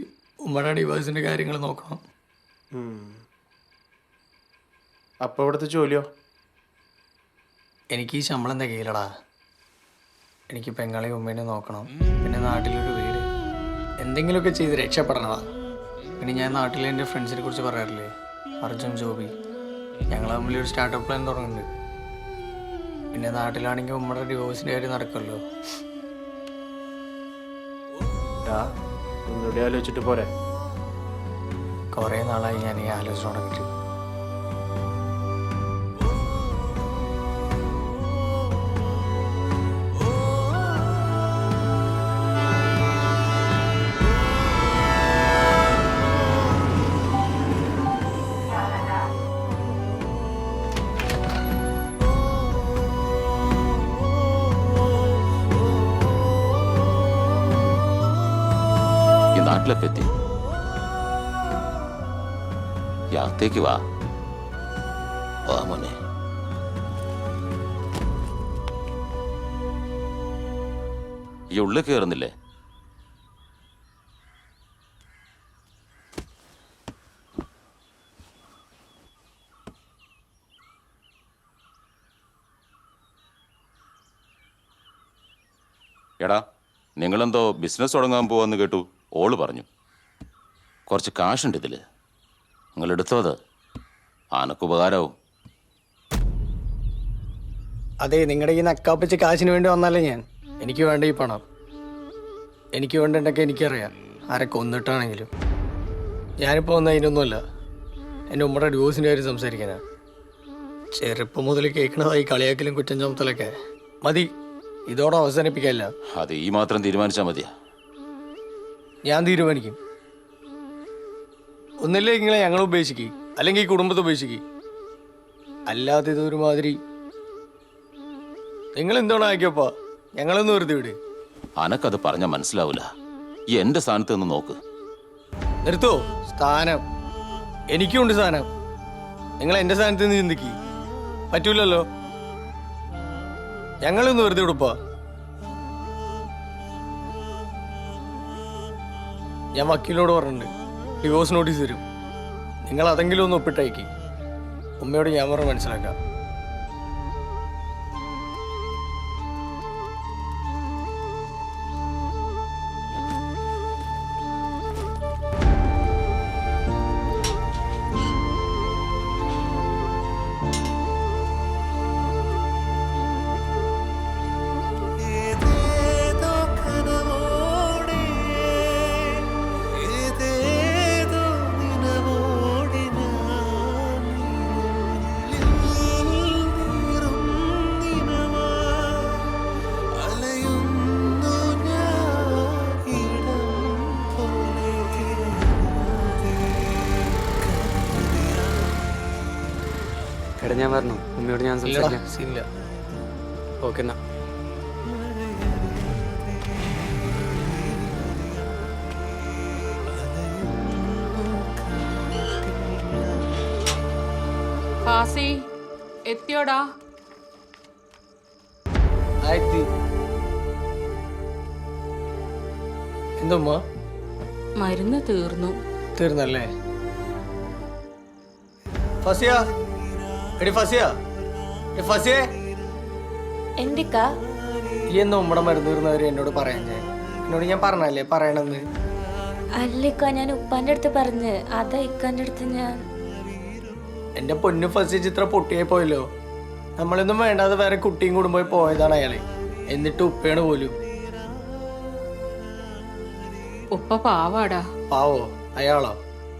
ഉമ്മയുടെ ഡിവോഴ്സിൻ്റെ കാര്യങ്ങൾ നോക്കണം. അപ്പോൾ ഇവിടുത്തെ ജോലിയോ? എനിക്ക് ഈ ശമ്പളം തികയില്ലടാ. എനിക്ക് പെങ്ങളെയും ഉമ്മേനെ നോക്കണം, പിന്നെ നാട്ടിലൊരു വീട്, എന്തെങ്കിലുമൊക്കെ ചെയ്ത് രക്ഷപ്പെടണടാ. പിന്നെ ഞാൻ നാട്ടിലെ എൻ്റെ ഫ്രണ്ട്സിനെ കുറിച്ച് പറയാറില്ലേ, അർജുൻ, ജോബി, ഞങ്ങൾ തമ്മിൽ ഒരു സ്റ്റാർട്ടപ്പ് പ്ലാൻ തുടങ്ങുന്നുണ്ട്. പിന്നെ നാട്ടിലാണെങ്കിൽ ഉമ്മയുടെ ഡിവോഴ്സിൻ്റെ കാര്യം നടക്കുമല്ലോ. ഒന്നുകൂടി ആലോചിച്ചിട്ട് പോരെ? കുറേ നാളായി ഞാൻ ഈ ആലോചന തുടങ്ങിയിട്ട്. നാട്ടിലെത്തി യാത്തേക്ക് വാ മോനെ. ഈ ഉള്ളിൽ കയറുന്നില്ലേ? എടാ, നിങ്ങളെന്തോ ബിസിനസ് തുടങ്ങാൻ പോവാന്ന് കേട്ടു. ഓള് പറഞ്ഞു കുറച്ച് കാശുണ്ട് ഇതിൽ, നിങ്ങളെടുത്തോ, അത് ആനക്കുപകാരവും. അതെ, നിങ്ങളുടെ ഈ നക്കാപ്പിച്ച് കാശിന് വേണ്ടി വന്നാലേ ഞാൻ. എനിക്ക് വേണ്ട ഈ പണം, എനിക്ക് വേണ്ടിട്ടൊക്കെ എനിക്കറിയാം, ആരെ കൊന്നിട്ടാണെങ്കിലും. ഞാനിപ്പോൾ വന്ന അതിനൊന്നുമല്ല, എൻ്റെ ഉമ്മയുടെ ഡിവോഴ്സിൻ്റെ കാര്യം സംസാരിക്കാനാ. ചെറുപ്പം മുതൽ കേൾക്കണതായി കളിയാക്കലും കുറ്റം ചുമത്തലൊക്കെ മതി, ഇതോടെ അവസാനിപ്പിക്കല്ല. അത് ഈ മാത്രം തീരുമാനിച്ചാൽ മതിയാ? ഞാൻ തീരുമാനിക്കും. ഒന്നില്ലേ നിങ്ങളെ ഞങ്ങൾ ഉപേക്ഷിക്കുക അല്ലെങ്കിൽ ഈ കുടുംബത്തെ ഉപേക്ഷിക്കുക. അല്ലാതെ ഇതൊരുമാതിരി നിങ്ങൾ എന്താണ് ആക്കിയപ്പാ? ഞങ്ങളൊന്ന് വെറുതെ വിട്. അനക്കത് പറഞ്ഞ മനസ്സിലാവൂല. എന്റെ സ്ഥാനത്ത് നിന്ന് നോക്ക്. നിർത്തോ സ്ഥാനം? എനിക്കുണ്ട് സ്ഥാനം. നിങ്ങൾ എന്റെ സ്ഥാനത്ത് നിന്ന് ചിന്തിക്ക്. പറ്റൂലല്ലോ. ഞങ്ങളൊന്ന് വെറുതെ വിടുപ്പാ. ഞാൻ വക്കീലിനോട് പറഞ്ഞിട്ടുണ്ട്, ഡിവോഴ്സ് നോട്ടീസ് തരും. നിങ്ങൾ അതെങ്കിലും ഒന്ന് ഒപ്പിട്ടയക്കി. ഉമ്മയോട് ഞാൻ പറഞ്ഞ് മനസ്സിലാക്കാം. എടാ ഞാൻ പറഞ്ഞു ഉമ്മയോട് ഞാൻ സംസാരിക്കാം. സീനില്ല. ഓക്കെ എന്നാ. ഫാസി എത്തിയോടാ? എന്തുമ്മ? മരുന്ന് തീർന്നു. തീർന്നല്ലേ? ഫസിയ, എടി ഫസിയ, ഫസിയേ, എന്തിക്കാ ഈ എന്താ ഉമ്മടെ മരുന്ന് തീർന്നവര് എന്നോട് പറയാൻ? എന്നോട് ഞാൻ പറഞ്ഞല്ലേ പറയണെന്ന്. അല്ലിക്ക, ഞാൻ ഉപ്പാന്റെ അടുത്ത് പറഞ്ഞ് അതാ ഇക്കാന്റെ അടുത്ത് ഞാൻ. എന്റെ പൊന്നു ഫസിയ, ചിത്ര പൊട്ടിയായി പോയല്ലോ. നമ്മളൊന്നും വേണ്ടാതെ വേറെ കുട്ടിയും കൂടും പോയി പോയതാണ് അയാളെ. എന്നിട്ട് ഉപ്പയാണ് പോലും. ഉപ്പ പാവാടാ. പാവോ അയാളോ?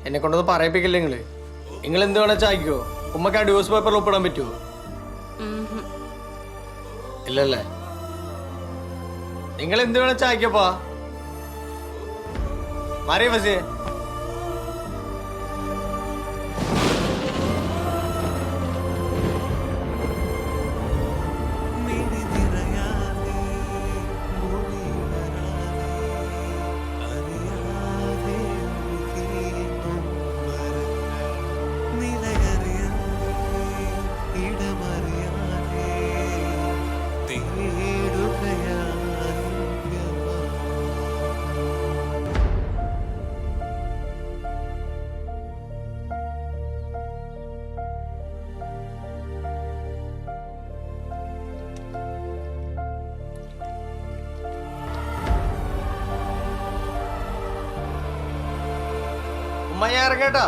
എന്നെ കൊണ്ടൊന്ന് പറയിപ്പിക്കില്ല നിങ്ങള്. നിങ്ങൾ എന്ത് വേണാ ചായ്ക്കോ? ഉമ്മക്ക് ആ ഡിവോഴ്സ് പേപ്പറിൽ ഒപ്പിടാൻ പറ്റുമോ? ഇല്ലല്ലേ? നിങ്ങൾ എന്ത് വേണാ ചായ്ക്കപ്പാ. മാറിയ ഫസിയെ. ഉമ്മ ഞാൻ ഇറങ്ങേട്ടാ.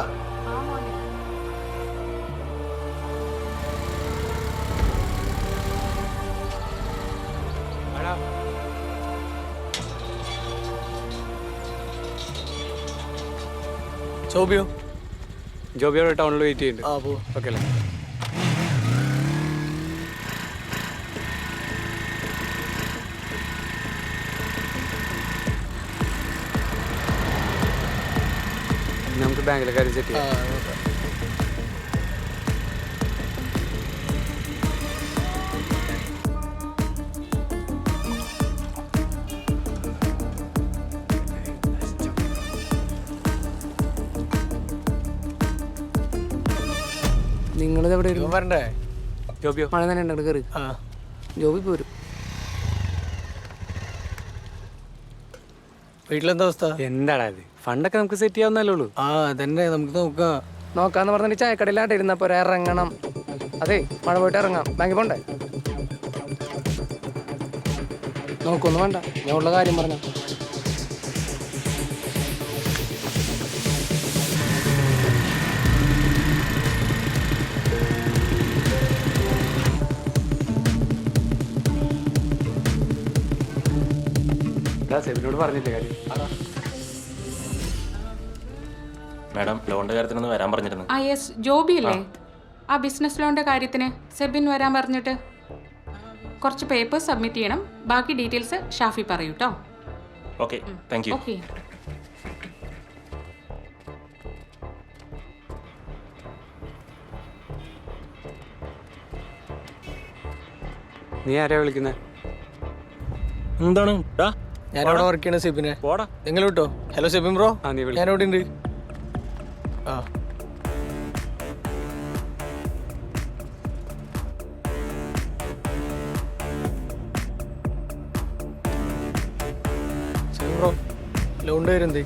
ചോബിയോ? ജോബിയോടെ ടൗണിൽ വെയിറ്റ് ചെയ്യുന്നുണ്ട്. ആ പോ. ഓക്കെ അല്ലേ? നമുക്ക് ബാങ്കിലെ കാര്യം സെറ്റ് ചെയ്യാം. നിങ്ങളിത് എവിടെ വരണ്ടേ? ജോബിയോ മഴ തന്നെ ഉണ്ട്, കയറി. ജോബി പോരും. വീട്ടിലെന്താ അവസ്ഥ? എന്താടാ ഇത്? ഫണ്ടൊക്കെ നമുക്ക് സെറ്റ് ചെയ്യാവുന്നല്ലേ ഉള്ളൂ. ആ അതന്നെ, നമുക്ക് നോക്കാം. നോക്കാന്ന് പറഞ്ഞിട്ട് ചായക്കടയിലാട്ട് ഇരുന്നപ്പോ ഇറങ്ങണം. അതെ, മഴ പോയിട്ട് ഇറങ്ങാം. ബാങ്കിൽ പോണ്ടേ? നോക്കൊന്നും വേണ്ട, ഞാൻ ഉള്ള കാര്യം പറഞ്ഞു. സെബിനോട് പറഞ്ഞില്ലേ കാര്യം? മാഡം, ലോണിന്റെ കാര്യത്തിനൊന്ന് വരാൻ പറഞ്ഞിരുന്നു. ആ യെസ്, ജോബി അല്ലേ? ആ ബിസിനസ് ലോണിന്റെ കാര്യത്തിന് സെബിൻ വരാൻ പറഞ്ഞിട്ട് കുറച്ച് പേപ്പേഴ്സ് സബ്മിറ്റ് ചെയ്യണം. ബാക്കി ഡീറ്റെയിൽസ് ഷാഫി പറയൂ കേട്ടോ. Okay, thank U. ഓക്കെ. നീ ആരെയാ വിളിക്കുന്നത്? എന്താണ് ഞാനവിടെ വർക്ക് ചെയ്യണ സെബിനെ. പോടാ. നിങ്ങൾ വിട്ടോ. ഹലോ സെബിൻ ബ്രോ, ആ നീ വിളി. ഞാനിവിടെ ഉണ്ട്. ആ സെബിൻ ബ്രോ, ലോണിൻ്റെ കാര്യം എന്തേ?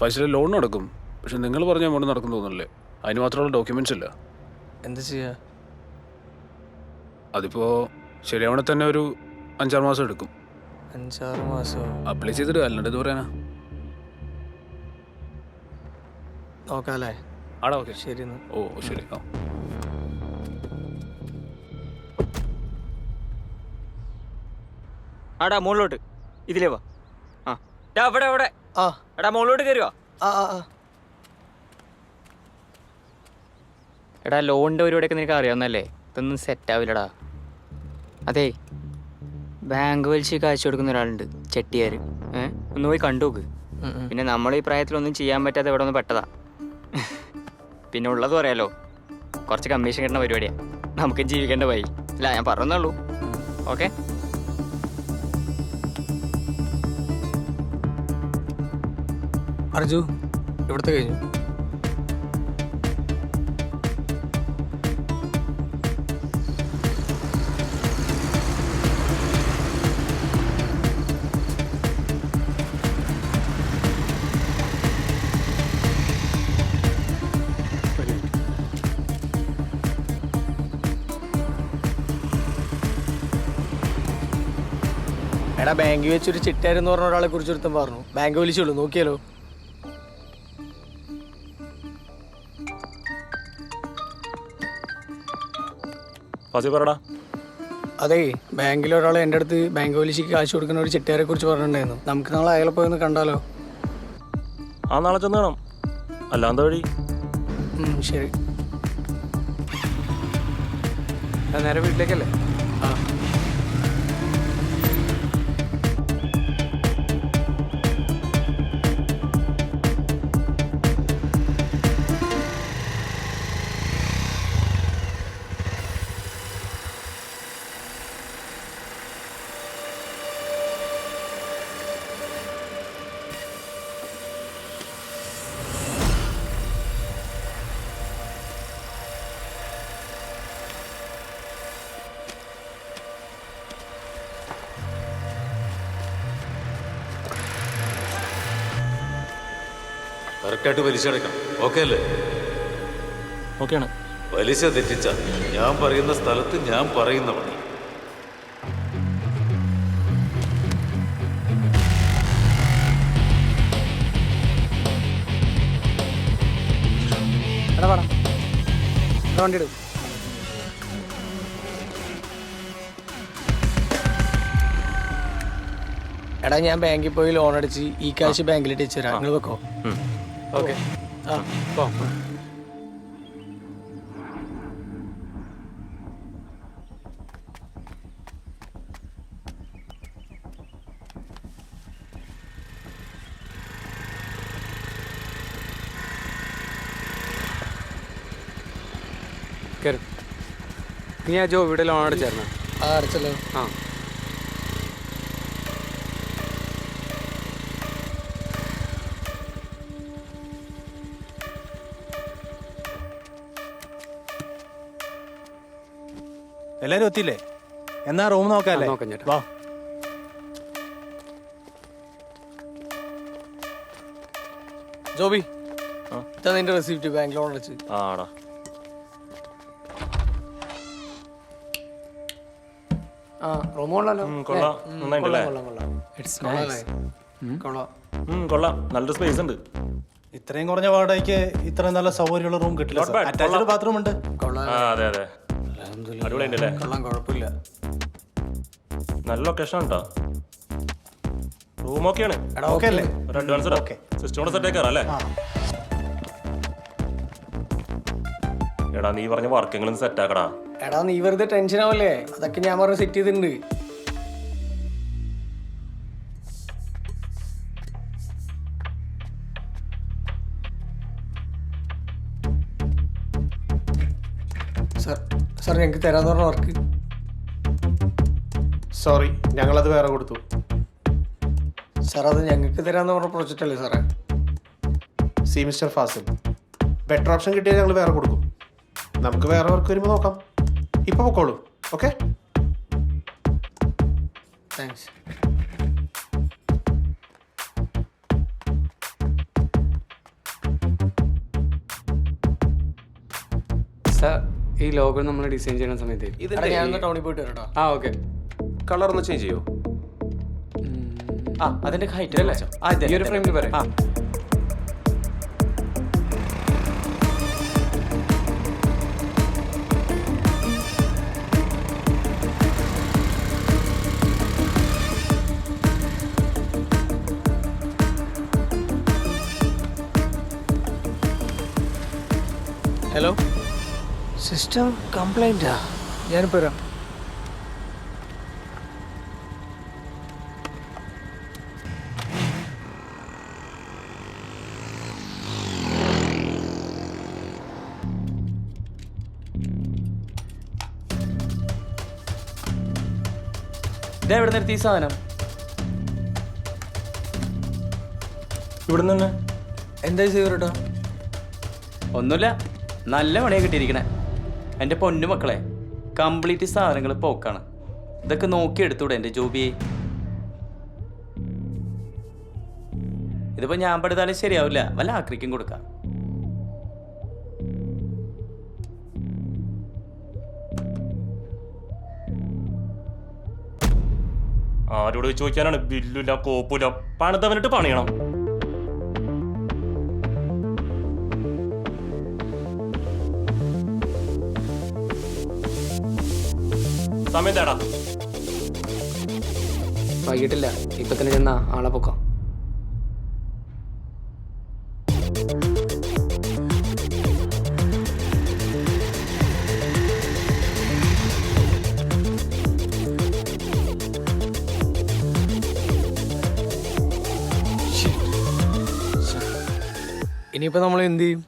ഫൈസൽ ലോൺ നടക്കും, പക്ഷെ നിങ്ങൾ പറഞ്ഞ എമൗണ്ട് നടക്കും തോന്നുന്നില്ലേ? അതിന് മാത്രമുള്ള ഡോക്യുമെന്റ്സ് ഇല്ല. എന്താ ചെയ്യാ? അതിപ്പോ ശരിയാവണെ തന്നെ ഒരു 5-6 മാസം എടുക്കും. 5-6 മാസമോ? അപ്ലൈ ചെയ്തിട്ട് അല്ലാണ്ട് ഇത് പറയാനാ. നോക്കാല്ലേ? ആടാ, ഓക്കെ. ശരി എന്നാ. ഓ ശരി. ആ ആടാ മുകളിലോട്ട് ഇതിലേ വാ. ആ അവിടെ അവിടെ. ആ എടാ മുകളിലോട്ട് കയറുക. ആ ആ ആ എടാ ലോണിൻ്റെ പരിപാടിയൊക്കെ നിനക്ക് അറിയാവുന്നല്ലേ? ഇതൊന്നും സെറ്റ് ആവില്ലടാ. അതെ, ബാങ്ക് വലിച്ച് കാഴ്ച കൊടുക്കുന്ന ഒരാളുണ്ട്, ചെട്ടിയാർ. ഒന്ന് പോയി കണ്ടുനോക്ക്. പിന്നെ നമ്മൾ ഈ പ്രായത്തിലൊന്നും ചെയ്യാൻ പറ്റാതെ ഇവിടെ ഒന്ന് പെട്ടതാ. പിന്നെ ഉള്ളത് പറയാലോ, കുറച്ച് കമ്മീഷൻ കിട്ടുന്ന പരിപാടിയാണ്. നമുക്ക് ജീവിക്കേണ്ട വഴി ഇല്ല, ഞാൻ പറഞ്ഞുള്ളൂ. ഓക്കെ. അർജു, ഇവിടുത്തെ കഴിഞ്ഞു. എടാ, ബാങ്കിൽ വെച്ചൊരു ചിട്ടാരെന്ന് പറഞ്ഞ ഒരാളെ കുറിച്ച് ഒരുത്തം പറഞ്ഞു. ബാങ്ക് വിളിച്ചോളൂ, നോക്കിയാലോ? പറടാ. അതെ, ബാങ്കിൽ ഒരാൾ എൻ്റെ അടുത്ത് ബാങ്ക് പലിശയ്ക്ക് കാശ് കൊടുക്കുന്ന ഒരു ചിട്ടയാരെ കുറിച്ച് പറഞ്ഞിട്ടുണ്ടായിരുന്നു. നമുക്ക് നാളെ അയാളെ പോയി ഒന്ന് കണ്ടാലോ? ആ നാളെ ചെന്ന് കാണാം. അല്ലാന്ത വഴി. ശരി. നേരെ വീട്ടിലേക്കല്ലേ? ആ കറക്റ്റായിട്ട് പലിശ അടയ്ക്കണം. ഓക്കെ അല്ലേ? ഓക്കെയാണ്. പലിശ തെറ്റിച്ച ഞാൻ പറയുന്ന സ്ഥലത്ത് ഞാൻ പറയുന്ന പണി. എടാ വേണം, വണ്ടി എടുക്കും. എടാ, ഞാൻ ബാങ്കിൽ പോയി ലോൺ അടിച്ച് ഈ കാശ് ബാങ്കിലിട്ട് വെച്ചു തരാം. നിങ്ങൾ വെക്കോ? ഓക്കെ. ആ പോ. കയറും. നീ ആ ജോബിയുടെ ലോൺ അടിച്ചായിരുന്നോ? ആ, അടച്ചല്ലോ. ആ എല്ലാരും എത്തിയില്ലേ? എന്നാ റൂം നോക്കാല്ലേ? നോക്കാം ചേട്ടാ. വാ. ജോബി, ഇതാ നിന്റെ റെസിപ്റ്റ്, ബാങ്ക് ലോൺ അടച്ച്. ആടാ. ആ, റൂം കൊള്ളാലോ. കൊള്ളാം. നന്നായിട്ടല്ലേ? കൊള്ളാം. നല്ലൊരു സ്പേസ് ഉണ്ട്. ഇത്രയും കുറഞ്ഞ വാടകയ്ക്ക് ഇത്രയും നല്ല സൗകര്യമുള്ള റൂം കിട്ടില്ല. അറ്റാച്ച്ഡ് ബാത്റൂം ഉണ്ട്. അതെ അതെ, അടിപൊളിയുണ്ടല്ലേ? കൊള്ളാം, കുഴപ്പമില്ല. നല്ല ലൊക്കേഷൻ കേട്ടോ. റൂം ഓക്കെയാണ്. ഓക്കെ അല്ലേ? ഒരു അഡ്വാൻസ് ഓക്കെ. സിസ്റ്റം കൂടെ സെറ്റ് ആക്കാറ അല്ലേ? എടാ, നീ പറഞ്ഞ വർക്കെങ്കിലും സെറ്റ് ആക്കടാ. എടാ, നീ വെറുതെ ടെൻഷൻ ആവല്ലേ? അതൊക്കെ ഞാൻ പറഞ്ഞ് സെറ്റ് ചെയ്തിട്ടുണ്ട്. സാർ ഞങ്ങൾക്ക് തരാന്ന് പറഞ്ഞ വർക്ക് സോറി, ഞങ്ങളത് വേറെ കൊടുത്തു. സാർ അത് ഞങ്ങൾക്ക് തരാന്ന് പറഞ്ഞ പ്രോജക്റ്റ് അല്ലേ സാറേ? See mister Fazil, better option കിട്ടിയാൽ ഞങ്ങൾ വേറെ കൊടുക്കും. നമുക്ക് വേറെ വർക്ക് വരുമ്പോൾ നോക്കാം. ഇപ്പൊ പൊക്കോളൂ. Okay, thanks. സാർ ഈ ലോഗോ നമ്മൾ ഡിസൈൻ ചെയ്യുന്ന സമയത്ത് ഞാനൊന്ന് ടൗണിൽ പോയിട്ട് വരട്ടോ. ആ ഓക്കെ. കളർ ഒന്ന് ചേഞ്ച് ചെയ്യോ? ആ അതിന്റെ ഹൈറ്റ് അല്ലേ? ഈ ഒരു ഫ്രെയിമിൽ പറയാം. ഹലോ, സിസ്റ്റം കംപ്ലൈൻറ്റാ? ഞാനിപ്പോൾ വരാം. ഇതെവിടെ നിർത്തി ഈ സാധനം? ഇവിടെ നിന്ന് എന്താ ചെയ്തോ? ഒന്നുമില്ല, നല്ല പണിയാണ് കിട്ടിയിരിക്കണേ. എൻ്റെ പൊന്നു മക്കളെ, കംപ്ലീറ്റ് സാധനങ്ങൾ പോക്കാണ്. ഇതൊക്കെ നോക്കി എടുത്തൂടെ എൻ്റെ ജോബിയെ? ഇതിപ്പോൾ ഞാൻ പെടുത്താലും ശരിയാവില്ല, വല്ല ആക്രിക്കും കൊടുക്കാം. ആരോട് ചോദിക്കാനാണ്? ബില്ലില്ല, കോപ്പില്ല, പണിതവനിട്ട് പണിയണം. സമയം തേടാ. വൈകിട്ടില്ല, ഇപ്പൊ തന്നെ ചെന്നാ ആളെ പൊക്കാം. ഇനിയിപ്പോൾ നമ്മൾ എന്ത് ചെയ്യും?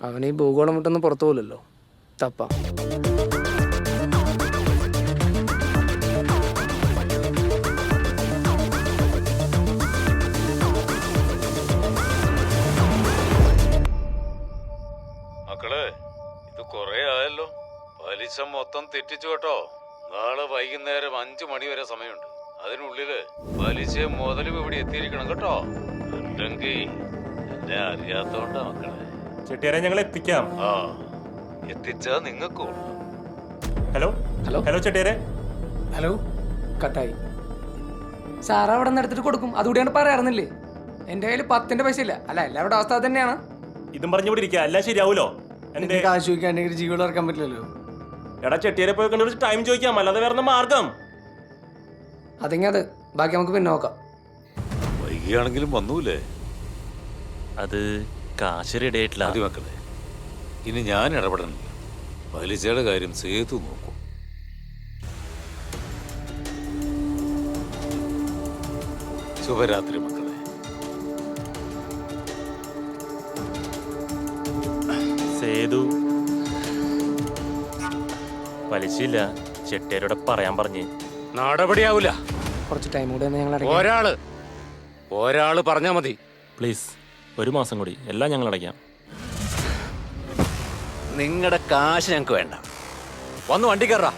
അവന് ഈ ഭൂഗോളം വിട്ടൊന്നും പുറത്തു പോലല്ലോ. തപ്പാ. മക്കളെ, ഇത് കൊറേ ആയല്ലോ. പലിശ മൊത്തം തെറ്റിച്ചു കേട്ടോ. നാളെ വൈകുന്നേരം 5 മണി വരെ സമയമുണ്ട്. അതിനുള്ളില് പലിശയും മുതലും ഇവിടെ എത്തിയിരിക്കണം കേട്ടോ. അല്ലെങ്കിൽ എന്നെ അറിയാത്തോണ്ടാ മക്കളെ. ചെട്ടിയാരെ ഞങ്ങൾ എത്തിക്കാം. ആ, എത്തിച്ചാ നിങ്ങൾക്കോ. ഹലോ ഹലോ ഹലോ ചെട്ടിയാരെ. ഹലോ, കട്ടായി. സാറ് അവിടെ നിന്ന് എടുത്തിട്ട് കൊടുക്കും. അതുകൂടിയാണ് പറയാറുന്നില്ലേ? എൻ്റെ കയ്യിൽ 10 പൈസ ഇല്ല. അല്ല, എല്ലാവരുടെ അവസ്ഥ അത് തന്നെയാണ്. ഇതും പറഞ്ഞു ഇവിടെ ഇരിക്കുക, എല്ലാം ശരിയാവൂലോ? എന്റെ കാശ് ചോദിക്കാൻ ജീവിതം ഇറക്കാൻ പറ്റില്ലല്ലോ. എടാ ചെട്ടിയാരെ പോയി കണ്ടു ടൈം ചോദിക്കാം, അല്ലാതെ വേറെ മാർഗം. അതെങ്കിൽ അത് ബാക്കി നമുക്ക് പിന്നെ നോക്കാം. വൈകിയാണെങ്കിലും വന്നൂലേ? അത് കാശ് റെഡി ആയിട്ടില്ല. മതി മക്കളെ, ഇനി ഞാൻ ഇടപെടണില്ല. പലിശയുടെ കാര്യം സേതു നോക്കും. ശുഭരാത്രി മക്കളെ. സേതു പലിശയില്ല, ചെട്ടിയാരോടെ പറയാൻ പറഞ്ഞ്. നടപടിയാവൂല. കുറച്ച് ടൈം കൂടെ ഞങ്ങൾ ഒരാള് പറഞ്ഞാ മതി. പ്ലീസ്, 1 മാസം കൂടി, എല്ലാം ഞങ്ങൾ അടയ്ക്കാം. നിങ്ങളുടെ കാശ് ഞങ്ങൾക്ക് വേണ്ട. വന്ന് വണ്ടി കയറാ.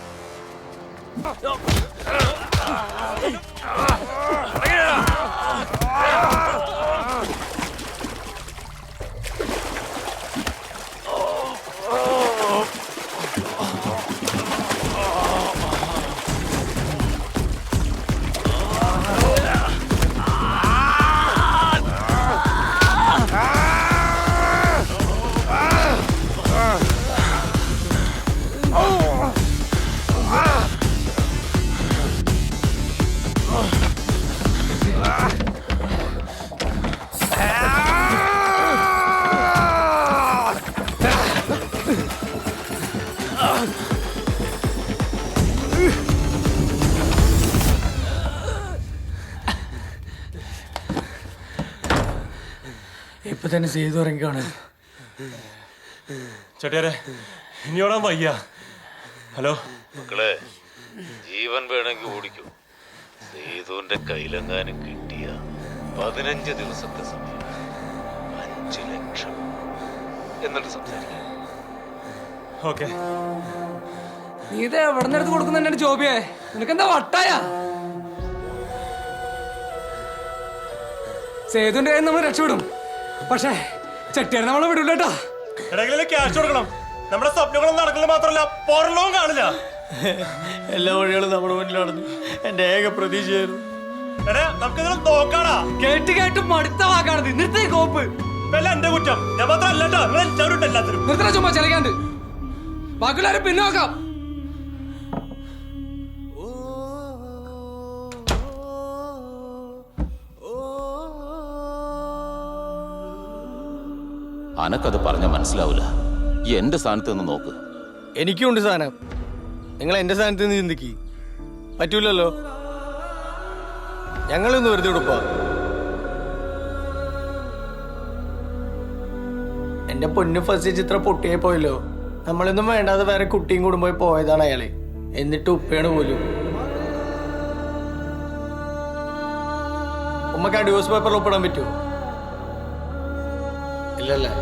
ഇപ്പൊ തന്നെ ചെയ്തു ഇറങ്ങിക്കാണ്. ചെട്ടിയാരെ, ഇനിയോടാ വയ്യ. ഹലോ മക്കളെ, ജീവൻ വേണമെങ്കിൽ ഓടിക്കൂ. സേതുവിന്റെ കയ്യിലെങ്ങാനും കിട്ടിയ 15 ദിവസത്തെ സമയം 5 ലക്ഷം എന്നിട്ട് സംസാരിക്കാം. ഓക്കെ. നീ ഇത് എവിടെ നിന്ന് എടുത്ത് കൊടുക്കുന്നുണ്ട് ജോബിയെ? നിനക്കെന്താ വട്ടായ? സേതുവിന്റെ കയ്യിൽ നമ്മൾ രക്ഷപ്പെടും, പക്ഷേ ചെട്ടിയാരെ നമ്മളെ വിടൂല കേട്ടാ. എവിടെയെങ്കിലും ക്യാഷ് കൊടുക്കണം. നമ്മുടെ സ്വപ്നങ്ങളൊന്നും നടക്കില്ല, മാത്രമല്ല പുറലോകം കാണില്ല. എല്ലാ വഴികളും നമ്മുടെ മുന്നിലാണെന്ന് എന്റെ ഏക പ്രതീക്ഷയായിരുന്നു. നമുക്കിതിലും നോക്കാടാ. കേട്ട് കേട്ട് മടുത്ത വാക്കാണത്. നിർത്തേ കോപ്പ്. എന്റെ കുറ്റം ഞാൻ മാത്രമല്ലട്ടോ, എല്ലാത്തിനും നിർത്തണ ചുമ്മാ ചലിക്കാണ്ട്. ബാക്കിയുള്ളവരെ പിന്നെ നോക്കാം. അനക്കത് പറഞ്ഞ മനസ്സിലാവില്ല. എന്റെ സ്ഥാനത്ത് നിന്ന് നോക്ക്. എനിക്കുണ്ട് സാധനം. നിങ്ങൾ എന്റെ സ്ഥാനത്ത് നിന്ന് ചിന്തിക്ക്. പറ്റൂലല്ലോ. ഞങ്ങളൊന്ന് വെറുതെ കൊടുപ്പാ. എന്റെ പൊന്നു ഫസ്റ്റ് ചിത്ര പൊട്ടിയായി പോയല്ലോ. നമ്മളൊന്നും വേണ്ടാതെ വേറെ കുട്ടിയും കുടുംബമായി പോയതാണ് അയാളെ. എന്നിട്ട് ഉപ്പയാണ് പോലും. ഉമ്മക്ക് ആ ഡിവോഴ്സ് പേപ്പറിൽ ഒപ്പിടാൻ പറ്റുമോ? ഇല്ലല്ലേ.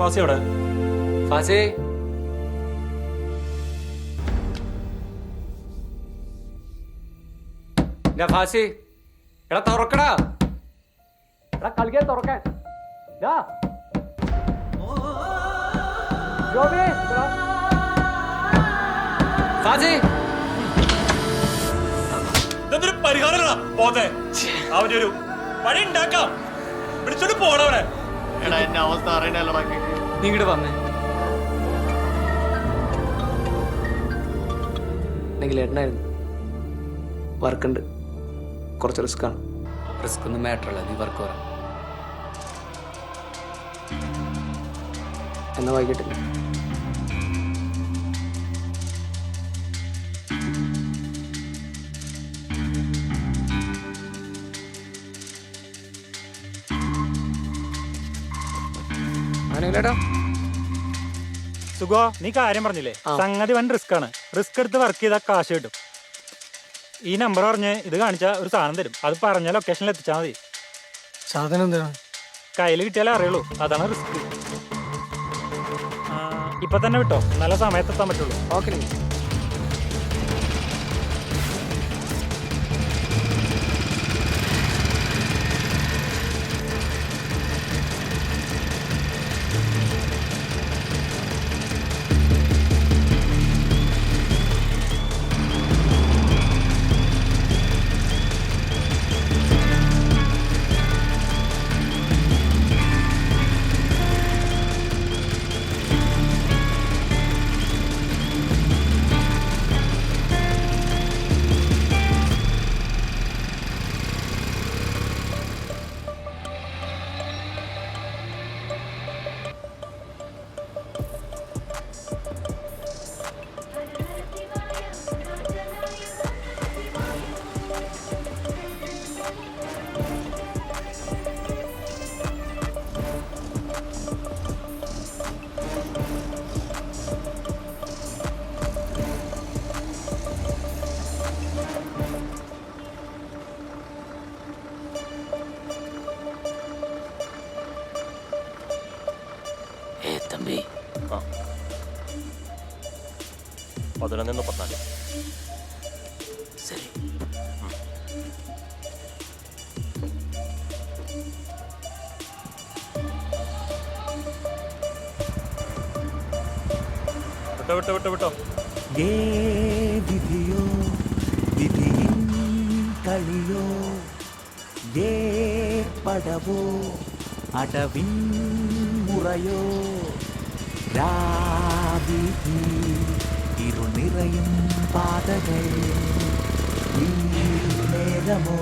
ഫാസി എവിടെ? ഫാസി, ഫാസി, എടാ തുറക്കടാ. എടാ കളിക്കാൻ തുറക്കാൻ. ഫാസി, ഇതൊരു പരിഹാരങ്ങളാ പോത്തെ. അവന്റെ ഒരു വഴി ഉണ്ടാക്കാം. വിളിച്ചോണ്ട് പോണവനെ. എന്റെ അവസ്ഥ അറിയണല്ലോ. നീ ഇങ്ങോട്ട് വന്നേ. ഏട്ടനായിരുന്നു. വർക്കുണ്ട്, കുറച്ച് റിസ്ക്കാണ്. റിസ്ക് ഒന്നും മാറ്ററല്ല, നീ വർക്ക് വരാം. എന്നാ വൈകിട്ടില്ല. സുഖോ, നീ കാര്യം പറഞ്ഞില്ലേ? സംഗതി വൻ റിസ്ക് ആണ്. റിസ്ക് എടുത്ത് വർക്ക് ചെയ്താൽ കാശ് കിട്ടും. ഈ നമ്പർ പറഞ്ഞ് ഇത് കാണിച്ചാൽ ഒരു സാധനം തരും. അത് പറഞ്ഞ ലൊക്കേഷനിൽ എത്തിച്ചാൽ മതി. സാധനം എന്താണ്? കയ്യിൽ കിട്ടിയാലേ അറിയുള്ളൂ. അതാണ് റിസ്ക്. ഇപ്പൊ തന്നെ വിട്ടോ, നല്ല സമയത്തെത്താൻ പറ്റുള്ളൂ. ഓക്കെ. തമ്പി 11:34. ശരി. വിട്ടോ. വിധിയോ വിധിയിൻ കളിയോ പടവോ അടവിൻ മുറയോ രാവിധി ഇരുനിറയും പാതകൾ നേരമോ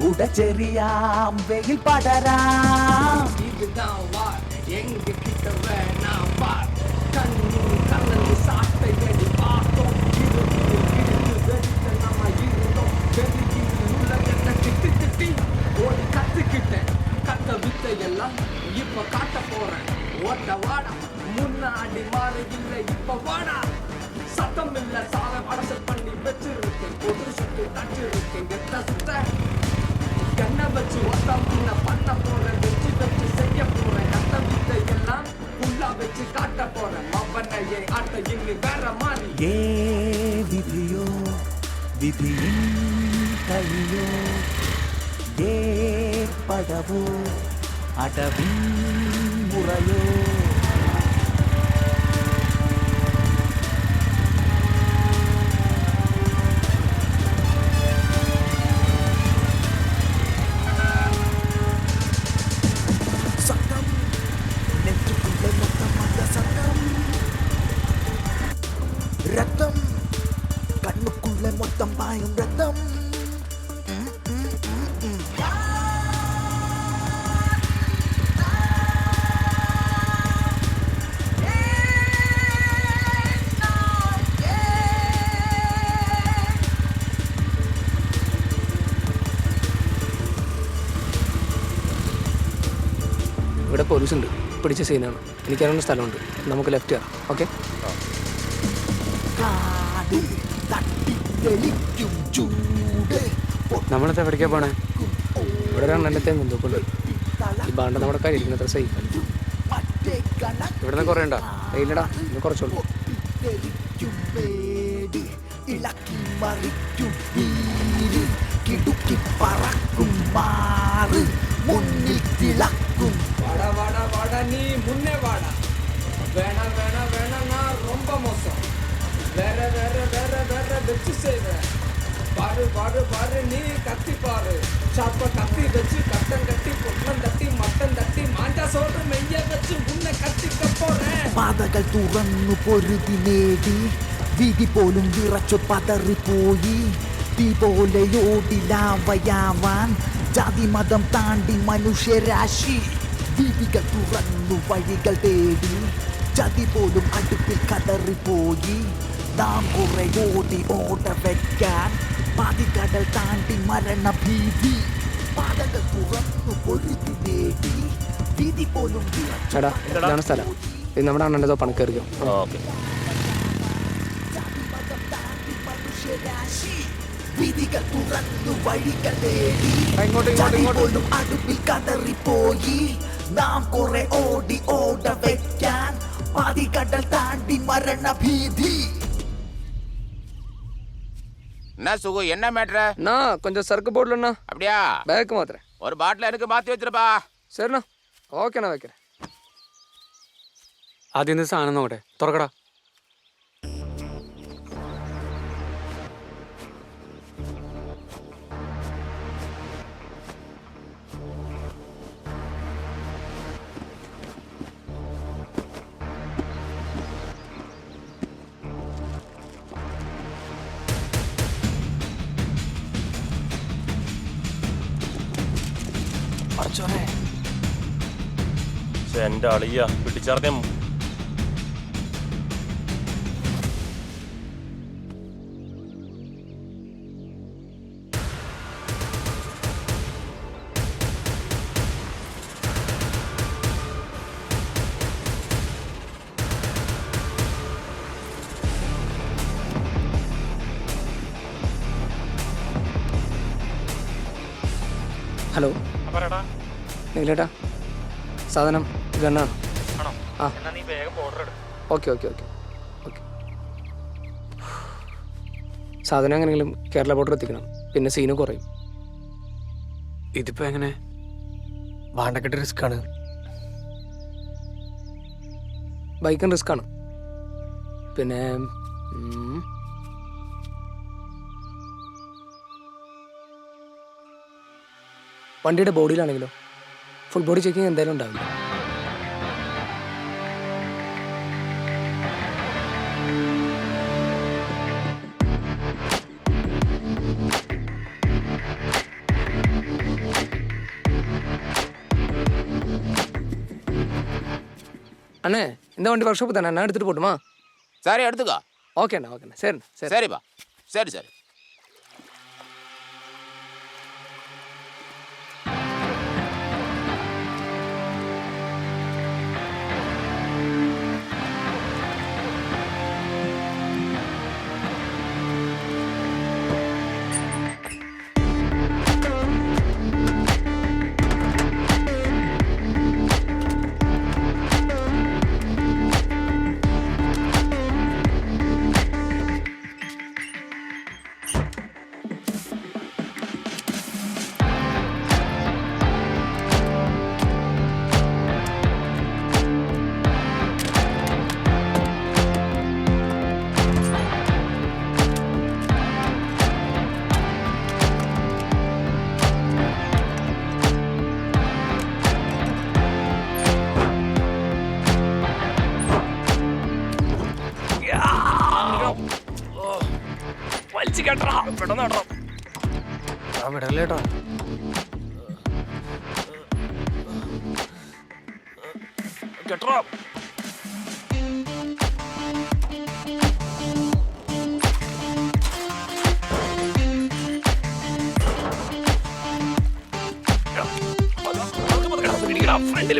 ഉടച്ചെറിയാം വെയിൽ പടരാം இதுதான் வார் எங்க கிட்ட வேணாம் வார் கண்ணு கண்ணு சாட்டை அடி பார்த்தோம் வெடித்த நம்ம இருந்தோம் வெறுகி உலகத்தை திட்டி திட்டி ஓடி கத்துக்கிட்டேன் கத்த வித்தை எல்லாம் இப்ப காட்ட போறேன் ஓட்ட வாடா முன்னாடி மாறு இல்லை இப்ப வாடா சத்தம் இல்ல சார அடசல் பண்ணி வச்சிருக்கேன் பொது சுட்டு தட்டு இருக்கேன் எத்த சுத்த கண்ணை வச்சு ஒத்தம் பண்ண போறேன் வச்சு வச்சு செய்ய போறேன் கத்த வித்தை எல்லாம் ஃபுல்லா வச்சு காட்ட போறேன் மவனையை ஆட்ட இன்னி வேற மாதிரி ஏ விதியோ விதியின் கையோ ஏற்படவோ அடவின் முறையோ சத்தம் நெஞ்சுக்குள்ளே மொத்தம் அந்த சத்தம் ரத்தம் கண்ணுக்குள்ளே மொத்தம் பாயும் ரத்தம் ഇവിടെ പോലീസ് ഉണ്ട്, പിടിച്ച സീനാണ്. എനിക്കറിയുന്ന സ്ഥലമുണ്ട്, നമുക്ക് ലെഫ്റ്റ് കയറാം. ഓക്കെ? നമ്മളത് എവിടേക്കാ പോണേ? ഇവിടെ രണ്ടെണ്ണത്തെ ബന്ധുക്കളുണ്ട്. ഈ ബാണ്ട നമ്മുടെ കയ്യിരിക്കുന്ന അത്ര സേഫ്. ഇവിടുന്ന് കുറേ ഉണ്ടോ? ഇല്ലടാ, ഇന്ന് കുറച്ചുള്ളൂ. ഇളക്കി മറിക്കും വീര് കിടുക്കി പറക്കും മാറ് മുന്നിൽ തിളക്കും வாடா வாடா வாடா நீ முன்னே வாடா வேணாம் வேணாம் வேணாம் நான் ரொம்ப மோசம் வேற வேற வேற வேற வச்சு செய்வேன் பாரு பாரு பாரு நீ கத்தி பாரு சாப்ப கத்தி வச்சு கட்டம் கட்டி பொட்டம் தட்டி மட்டம் தட்டி மாஞ்சா சோறு மெய்ய வச்சு உன்னை கத்திக்க போறேன் പാതകൾ തുറന്നു പൊരുതി നേടി വിധി പോലും വിറച്ചു പതറിപ്പോയി തീ പോലെ ഓടിലാവയാവാൻ ജാതി മതം താണ്ടി മനുഷ്യരാശി വിധികൾ തുറന്നു വഴികൾ തേടി ചതി പോലും അടുപ്പിൽ കതറിപ്പോയി നാം കുറെ ഓടി ഓട വെക്കാൻ പാതിക്കടൽ താണ്ടി മരണഭീതി പാതകൾ തുറന്നു പൊരുതി നേടി വിധി പോലും ചേട്ടാ, ഇതാണ് സ്ഥലം. ഇത് നമ്മുടെ അണ്ണൻ്റെ പണിക്കറിയോ? ഓക്കെ. വിധികൾ തുറന്നു വഴികൾ തേടി പോലും അടുപ്പിൽ കതറിപ്പോയി നാം കുറെ ഓടി ഓട വെക്കാൻ പാതിക്കടൽ താണ്ടി മരണഭീതി என்ன சுகு என்ன மேட்ரு? அண்ணா கொஞ்சம் சரக்கு போடலண்ணா. அப்படியா? பேக்கு மாத்திரேன். ஒரு பாட்டில் எனக்கு மாற்றி வச்சிருப்பா. சரிண்ணா, ஓகேண்ணா, வைக்கிறேன். ആദ്യം ഇത് സാധനം നോക്കട്ടെ. തുറക്കടാ. എന്റെ അളിയ പിടിച്ചറിഞ്ഞ ഹലോ, നീലേട്ടാ, സാധനം ഗണ്ണാണ്. ആ, ഓക്കെ ഓക്കെ ഓക്കെ ഓക്കെ. സാധനം എങ്ങനെയെങ്കിലും കേരള ബോർഡർ എത്തിക്കണം, പിന്നെ സീന് കുറയും. ഇതിപ്പോ എങ്ങനെ? വാണ്ടക്കെട്ട് റിസ്ക് ആണ്. ബൈക്കും റിസ്ക് ആണ്. പിന്നെ വണ്ടിയുടെ ബോഡിയിലാണെങ്കിലോ ഫുൾ ബോഡി ചെക്കിങ് എന്തായാലും ഉണ്ടാവില്ല. அண்ணே இந்த வண்டி ஒர்க் ஷாப் தானே, நான் எடுத்துட்டு போட்டுமா? சரி எடுத்துக்கோ. ஓகேண்ணா ஓகேண்ணா, சரிண்ணா சரி. சரிப்பா, சரி சரி. വലിച്ചു കേട്ടോ, പെട്ടെന്ന് കേട്ടോ. വിടല്ലേട്ടോ. കേട്ടോ. ഫ്രണ്ടിൽ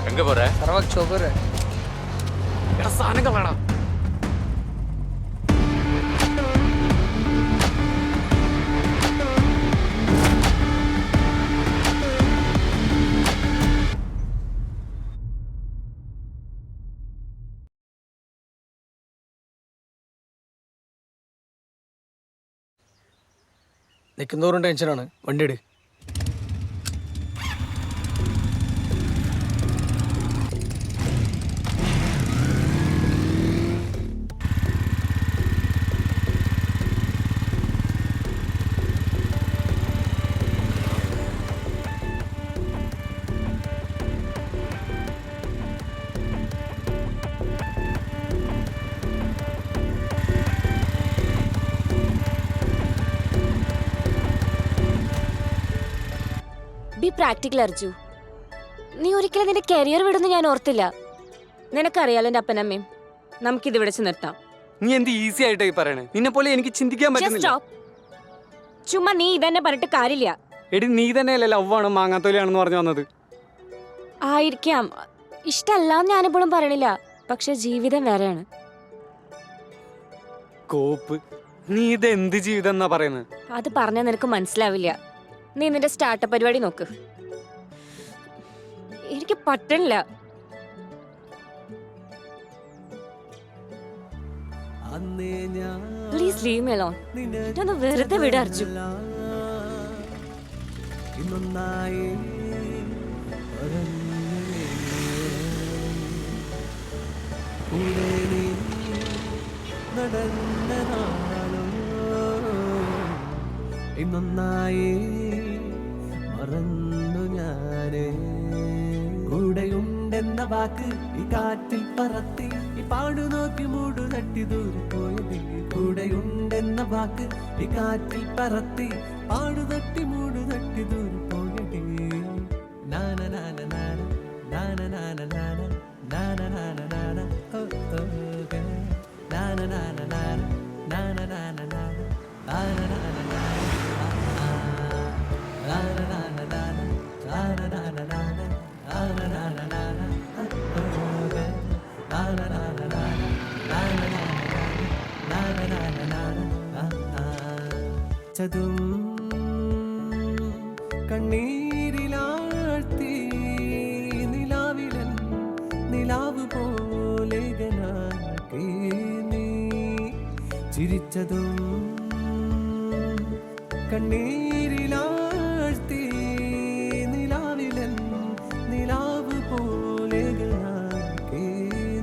எங்க போற? சரவாக் சோக்கர். எடா சானங்க வேணாம். നിൽക്കുന്നവരും ടെൻഷനാണ്. വണ്ടി എടു. Be practical Arju. നീ ഒരിക്കലും നിന്റെ കരിയർ വിടുന്നു ഞാൻ ഓർത്തില്ല. നിനക്കറിയാലോ എൻ്റെ അപ്പനമ്മയും. നമുക്കിത് ഇവിടെ നിർത്താം. നീ എന്ത് ഈസി ആയിട്ടായി പറയണേ? നിന്നെ പോലെ എനിക്ക് ചിന്തിക്കാൻ പറ്റുന്നില്ല. ചുമ്മാ നീ ഇതന്നെ പറഞ്ഞിട്ട് കാര്യമില്ല. എടി നീ തന്നെയല്ലേ ലവ് ആണ് മാങ്ങാത്തോലിയാണെന്ന് പറഞ്ഞു വന്നത്? ആയിരിക്കാം. ഇഷ്ടമല്ലാന്ന് ഞാനിപ്പോഴും പറയണില്ല. പക്ഷെ ജീവിതം വേറെയാണ്. കോപ്പ്, നീ ഇത് എന്ത് ജീവിതം എന്നാ പറയുന്നത്? അത് പറഞ്ഞാൽ നിനക്ക് മനസ്സിലാവില്ല. നീ നിന്റെ സ്റ്റാർട്ടപ്പ് പരിപാടി നോക്ക്. എനിക്ക് പറ്റണില്ല. Please leave me alone. ഇതൊന്ന് വെറുതെ വിട് അർജു. ഇന്നൊന്നായി കൂടെ നീ നടന്ന നാളോ ഇന്നൊന്നായി മറന്നു ഞാനേ കൂടെയുണ്ടെന്ന വാക്ക് ഈ കാറ്റിൽ പറത്തി ഈ പാടു നോക്കി മൂടു തട്ടി ദൂരെ പോയത് കൂടെയുണ്ടെന്ന വാക്ക് ഈ കാറ്റിൽ പറത്തി പാടു തട്ടി മൂടു തട്ടി ദൂരെ പോയത് നാന നാന നാന നാന നാന നാന നാന നാന നാന ഓ ഓ നാന നാന നാന നാന നാന നാന നാന നാന ചതും കണ്ണീരിലാഴ്ത്തി നിലാവിലൻ നിലാവ് പോലെ നീ ചിരിച്ചതും കണ്ണീരിലാഴ്ത്തി നിലാവിലൻ നിലാവ് പോലെ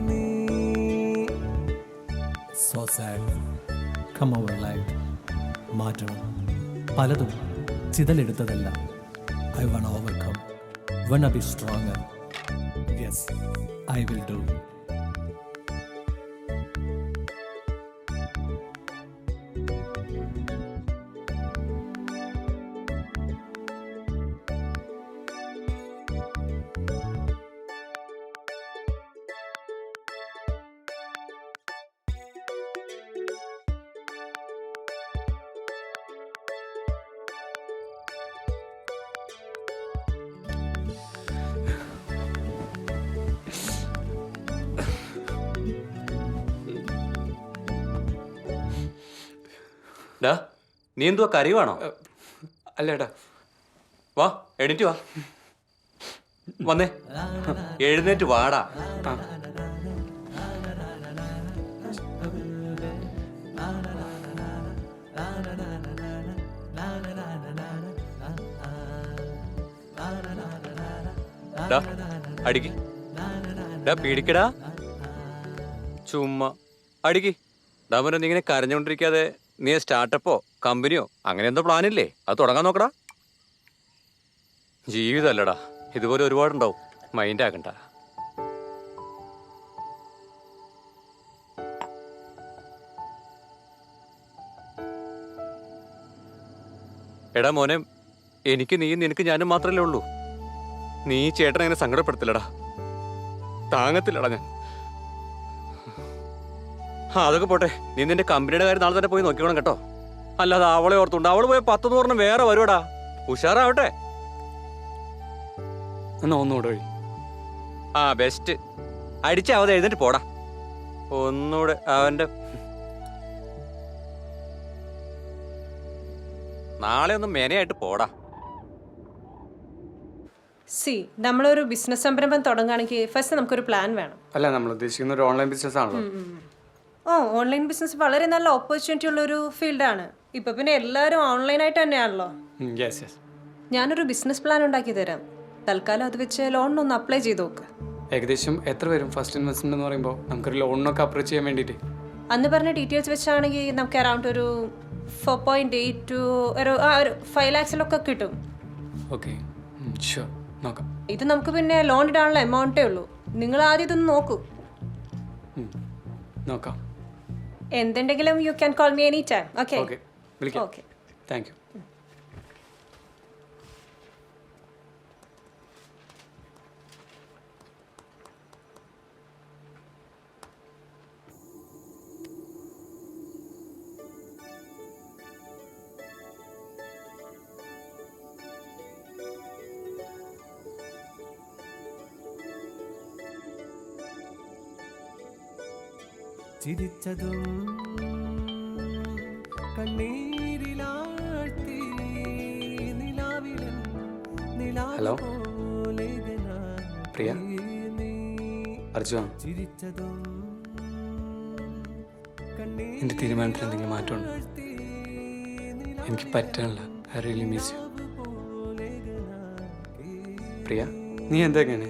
നീ So sad. Come our life. മാറ്റണം പലതും ചിതലെടുത്തതല്ല. I wanna overcome. Wanna be stronger. Yes, I will do. ഡാ നീ എന്തുവാ കരയുവാണോ? അല്ലേടാ വാ എണീറ്റ് വാ വന്നേ എഴുന്നേറ്റ് വാടാ. അടിക്ക് ഡാ പീടിക്കടാ ചുമ്മാ അടിക്ക്. ഡാമന നീ ഇങ്ങനെ കരഞ്ഞോണ്ടിരിക്കാതെ നീ സ്റ്റാർട്ടപ്പോ കമ്പനിയോ അങ്ങനെ എന്തോ പ്ലാനില്ലേ? അത് തുടങ്ങാൻ നോക്കടാ. ജീവിതമല്ലടാ, ഇതുപോലെ ഒരുപാടുണ്ടാവും. മൈൻഡ് ആക്കണ്ട. എടാ മോനെ, എനിക്ക് നീയും നിനക്ക് ഞാനും മാത്രമല്ലേ ഉള്ളൂ. നീ ചേട്ടനെ അങ്ങനെ സങ്കടപ്പെടുത്തില്ലടാ, താങ്ങത്തില്ലടാ ഞാൻ. അതൊക്കെ പോട്ടെ, നീ നിന്റെ കമ്പനിയുടെ കാര്യം നാളെ തന്നെ പോയി നോക്കിക്കോണം കേട്ടോ. അല്ലാതെ അവളെ ഓർത്തുണ്ട് അവള് പോയ 10 വേറെ വരുവാടാ. ഉഷാറാവട്ടെ. എന്നാ ഒന്നുകൂടെ വഴി. ആ ബെസ്റ്റ്. അടിച്ചാവത് എഴുന്നേറ്റ് പോടാ. ഒന്നുകൂടെ അവന്റെ നാളെ ഒന്ന് മെനയായിട്ട് പോടാ. നമ്മളൊരു ബിസിനസ് സംരംഭം തുടങ്ങുകയാണെങ്കിൽ ഫസ്റ്റ് നമുക്കൊരു പ്ലാൻ വേണം. അല്ല, നമ്മൾ ഉദ്ദേശിക്കുന്ന ഒരു ഓൺലൈൻ ബിസിനസ് ആണല്ലോ. ഓൺലൈൻ ബിസിനസ് വളരെ നല്ല ഓപ്പർച്യൂണിറ്റി ഉള്ളൊരു ഫീൽഡാണ്. ഇപ്പൊ പിന്നെ എല്ലാവരും ഓൺലൈനായിട്ട് തന്നെയാണല്ലോ. ഞാനൊരു ബിസിനസ് പ്ലാൻ ഉണ്ടാക്കി തരാം. തൽക്കാലം അത് വെച്ച് ലോണിനൊന്ന് അപ്ലൈ ചെയ്ത് നോക്ക്. ഏകദേശം എത്ര വരും ഫസ്റ്റ് ഇൻവെസ്റ്റ്മെന്റ് എന്ന് പറയുമ്പോൾ? നമുക്കൊരു ലോണിനൊക്കെ അപ്രോച്ച് ചെയ്യാൻ വേണ്ടിയിട്ട് അന്ന് പറഞ്ഞ ഡീറ്റെയിൽസ് വെച്ചാണെങ്കിൽ നമുക്ക് അറൗണ്ട് ഒരു 4.8 to ഒരു 5 lakhs കിട്ടും. ഓക്കെ, നോക്കാം. ഇത് നമുക്ക് പിന്നെ ലോൺ ഇടാനുള്ള എമൗണ്ടേ ഉള്ളൂ. നിങ്ങൾ ആദ്യം ഇതൊന്ന് നോക്കൂ. നോക്കാം. എന്തുണ്ടെങ്കിലും you can call me any time. Okay വിളിക്കാം. Okay, thank you. ചിരിച്ചതും കണ്ണീരിലാഴ്ത്തി നിലാവിലൻ ഹലോ നിലാവോലെ പ്രിയ, അർജുൻ, എൻ്റെ തീരുമാനത്തിൽ എന്തെങ്കിലും മാറ്റമുണ്ടോ? എനിക്ക് പറ്റാനില്ല. I really miss you. Priya, നീ എന്തൊക്കെയാണ്?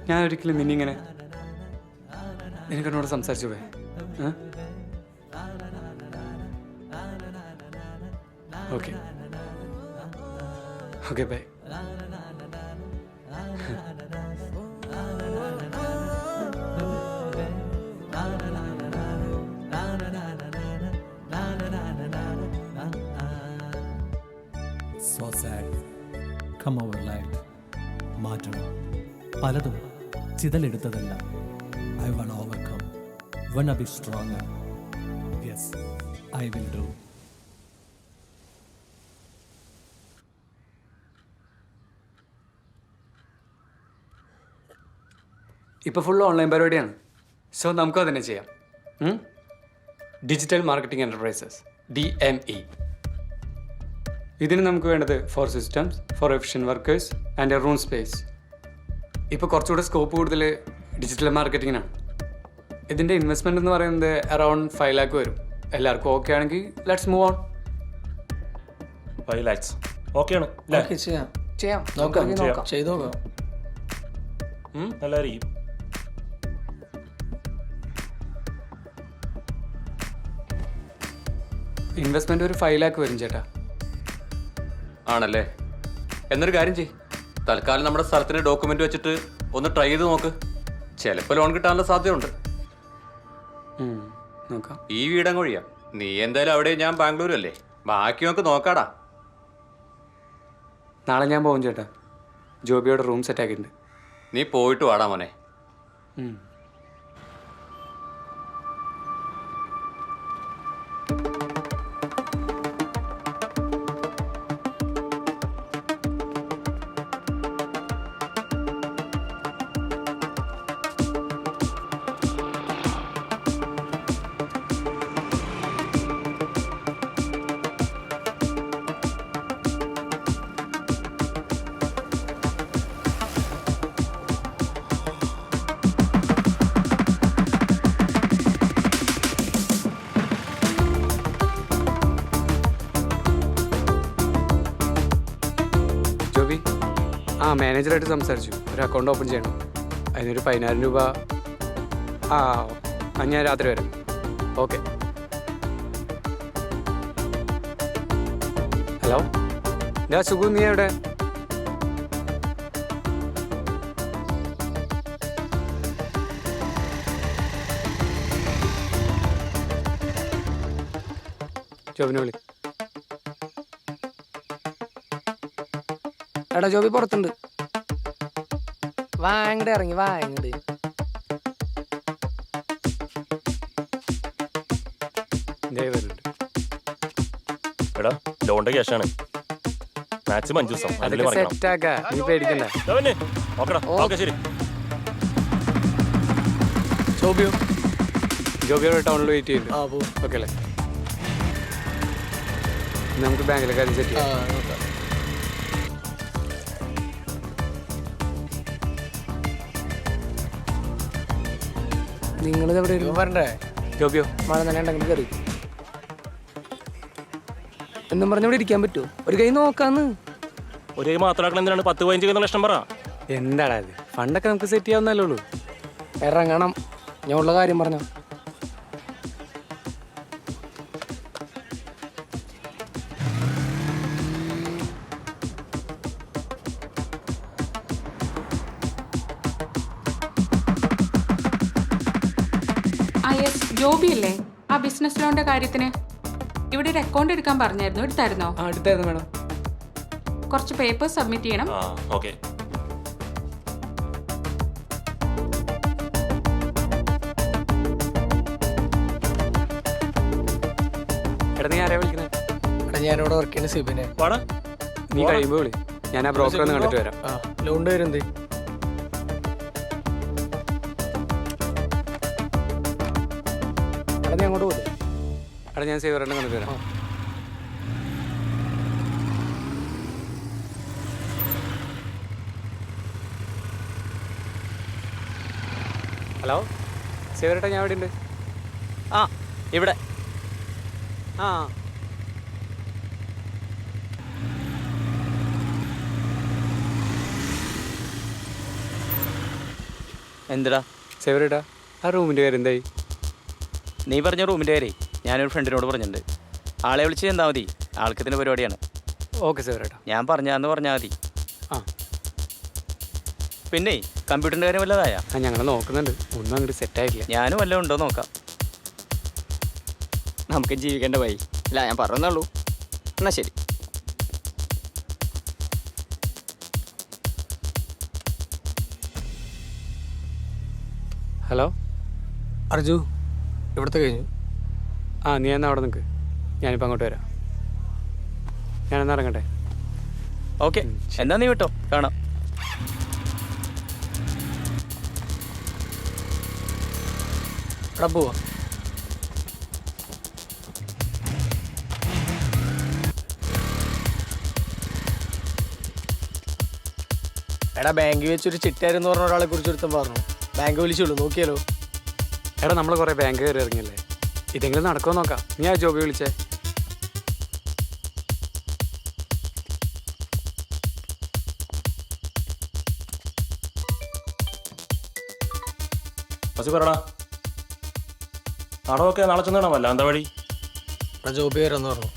ഞാൻ ഒരിക്കലും നിന്നിങ്ങനെ നിനക്കെന്നോട് സംസാരിച്ചൂടെ? Okay okay bye. So sad. Come over life. മാറ്റണം. പലതും ചിതലെടുത്തതല്ല. I will overcome. Wanna be stronger. Yes, I will do. ഇപ്പോൾ ഫുൾ ഓൺലൈൻ പരിപാടിയാണ്. സോ നമുക്കും അത് തന്നെ ചെയ്യാം. Digital marketing enterprises, DME. ഇതിന് നമുക്ക് വേണ്ടത് 4 systems, 4 efficient workers and A room space. ഇപ്പോൾ കുറച്ചുകൂടെ സ്കോപ്പ് കൂടുതൽ ഡിജിറ്റൽ മാർക്കറ്റിങ്ങിനാണ്. ഇതിൻ്റെ ഇൻവെസ്റ്റ്മെൻറ്റ് എന്ന് പറയുന്നത് അറൗണ്ട് 5 lakh വരും. എല്ലാവർക്കും ഓക്കെ ആണെങ്കിൽ ലെറ്റ്സ് മൂവ് ഓൺ. 5 lakhs ഓക്കെയാണ്. ചെയ്യാം നോക്കാം ചെയ്ത് നോക്കാം. നല്ലതായിരിക്കും. ഇൻവെസ്റ്റ്മെൻറ്റ് ഒരു 5 lakh വരും ചേട്ടാ. ആണല്ലേ? എന്നൊരു കാര്യം ചെയ്യ്, തൽക്കാലം നമ്മുടെ സ്ഥലത്തിന് ഡോക്യുമെന്റ് വെച്ചിട്ട് ഒന്ന് ട്രൈ ചെയ്ത് നോക്ക്. ചിലപ്പോൾ ലോൺ കിട്ടാനുള്ള സാധ്യതയുണ്ട്. നോക്കാം. ഈ വീടങ്ങ് ഒഴിയാം. നീ എന്തായാലും അവിടെ, ഞാൻ ബാംഗ്ലൂരും അല്ലേ, ബാക്കി നമുക്ക് നോക്കാടാ. നാളെ ഞാൻ പോകും ചേട്ടാ. ജോബിയോടെ റൂം സെറ്റ് ആക്കിയിട്ടുണ്ട്. നീ പോയിട്ട് വാടാ മോനെ. ജോബി, മാനേജറായിട്ട് സംസാരിച്ചു. ഒരു അക്കൗണ്ട് ഓപ്പൺ ചെയ്യണം. അതിനൊരു 10,000 രൂപ. ഞാൻ രാത്രി വരാം. ഓക്കെ. ഹലോ, സുഖു, നീ എവിടെ? ജോബിനെ വിളി. എടാ ജോബി പുറത്തുണ്ട്. വാങ്ങടെ ഇറങ്ങി വാങ്ങട്. എടാ ലോണിന്റെ ക്യാഷാണ്. മാക്സിമം 5 ദിവസം അതിൽ പറയണം. നീ പേടിക്കണ്ട. ഓക്കെ ശരി. ജോബിയോടെ ടൗണിൽ വെയിറ്റ് ചെയ്യുന്നു. ഓക്കെ അല്ലേ? നമുക്ക് ബാങ്കിലെ കാര്യം സെറ്റ് ചെയ്യാം. നിങ്ങളിത് എവിടെ വരണ്ടേ? ജോബിയോ, മഴ തന്നെ ഉണ്ടെങ്കിൽ കയറി എന്നും പറഞ്ഞവിടെ ഇരിക്കാൻ പറ്റുമോ? ഒരു കൈ നോക്കാന്ന്. ഒരു കൈ മാത്രമാക്കണം. എന്തിനാണ് 10-15 ലക്ഷം പറ? എന്താടാ ഇത്? ഫണ്ടൊക്കെ നമുക്ക് സെറ്റ് ചെയ്യാവുന്നല്ലേ ഉള്ളൂ. ഇറങ്ങണം. ഞാൻ ഉള്ള കാര്യം പറഞ്ഞോ. ജോബി അല്ലേ? ആ ബിസിനസ് ലോണിന്റെ കാര്യത്തിന് ഇവിടെ ഒരു അക്കൗണ്ട് എടുക്കാൻ പറഞ്ഞായിരുന്നു. എടുത്തായിരുന്നോ? എടുത്തായിരുന്നു മേഡം. കുറച്ച് പേപ്പേഴ്സ് സബ്മിറ്റ് ചെയ്യണം. ഓക്കെ. എടാ, നീ ആരെയാ വിളിക്കുന്നത്? എടാ, ഞാനിവിടെ വർക്ക് ചെയ്യുന്ന സിബിനെ. നീ കഴിയുമ്പോൾ വിളി. ഞാൻ ആ ബ്രോക്കറെ ഒന്ന് കണ്ടിട്ട് വരാം. ലോണിന്റെ പേര് എന്തേ? എടാ, നീ അങ്ങോട്ട് പോലെ. എടാ, ഞാൻ സേവറെണ്ണം കണ്ടിട്ട് വരാം. ഹലോ സേവരേട്ടാ, ഞാൻ എവിടെ ഉണ്ട്? ഇവിടെ. എന്തിടാ സേവരേട്ടാ ആ റൂമിൻ്റെ പേര് എന്തായി? നീ പറഞ്ഞ റൂമിൻ്റെ പേരേ ഞാനൊരു ഫ്രണ്ടിനോട് പറഞ്ഞിട്ടുണ്ട്. ആളെ വിളിച്ച് എന്താ മതി, ആൾക്കത്തിൻ്റെ പരിപാടിയാണ്. ഓക്കെ സേവരേട്ടാ. ഞാൻ പറഞ്ഞാന്ന് പറഞ്ഞാൽ മതി. ആ പിന്നെ കമ്പ്യൂട്ടറിൻ്റെ കാര്യം വല്ലതായ? ആ ഞങ്ങൾ നോക്കുന്നുണ്ട്, ഒന്നും അങ്ങോട്ട് സെറ്റായിട്ടില്ല. ഞാനും വല്ലതും ഉണ്ടോ നോക്കാം. നമുക്ക് ജീവിക്കേണ്ട വഴി ഇല്ല, ഞാൻ പറഞ്ഞുള്ളൂ. എന്നാ ശരി. ഹലോ അർജു, ഇവിടുത്തെ കഴിഞ്ഞു. ആ നീ എന്നാ അവിടെ നിൽക്ക്, ഞാനിപ്പോൾ അങ്ങോട്ട് വരാം. ഞാനെന്നാ ഇറങ്ങട്ടെ? ഓക്കെ, എന്നാ നീ വിട്ടോ, കാണാം. എടാ പോവാ. എടാ ബാങ്കിൽ വെച്ചൊരു ചിട്ടാരെന്ന് പറഞ്ഞ ഒരാളെ കുറിച്ച് ഒരുത്തം പറഞ്ഞു. ബാങ്ക് വിളിച്ചോളൂ, നോക്കിയാലോ? എടാ നമ്മൾ കുറേ ബാങ്ക് കയറി ഇറങ്ങിയല്ലേ, ഇതെങ്കിലും നടക്കുമോ നോക്കാം. നീ ആ ജോബി വിളിച്ചേ. ഫസി പറടാ. നാളെ നാളെ ചെന്നിടാമല്ല, എന്താ വഴി? എടാ ജോബി വരാന്ന് പറഞ്ഞു.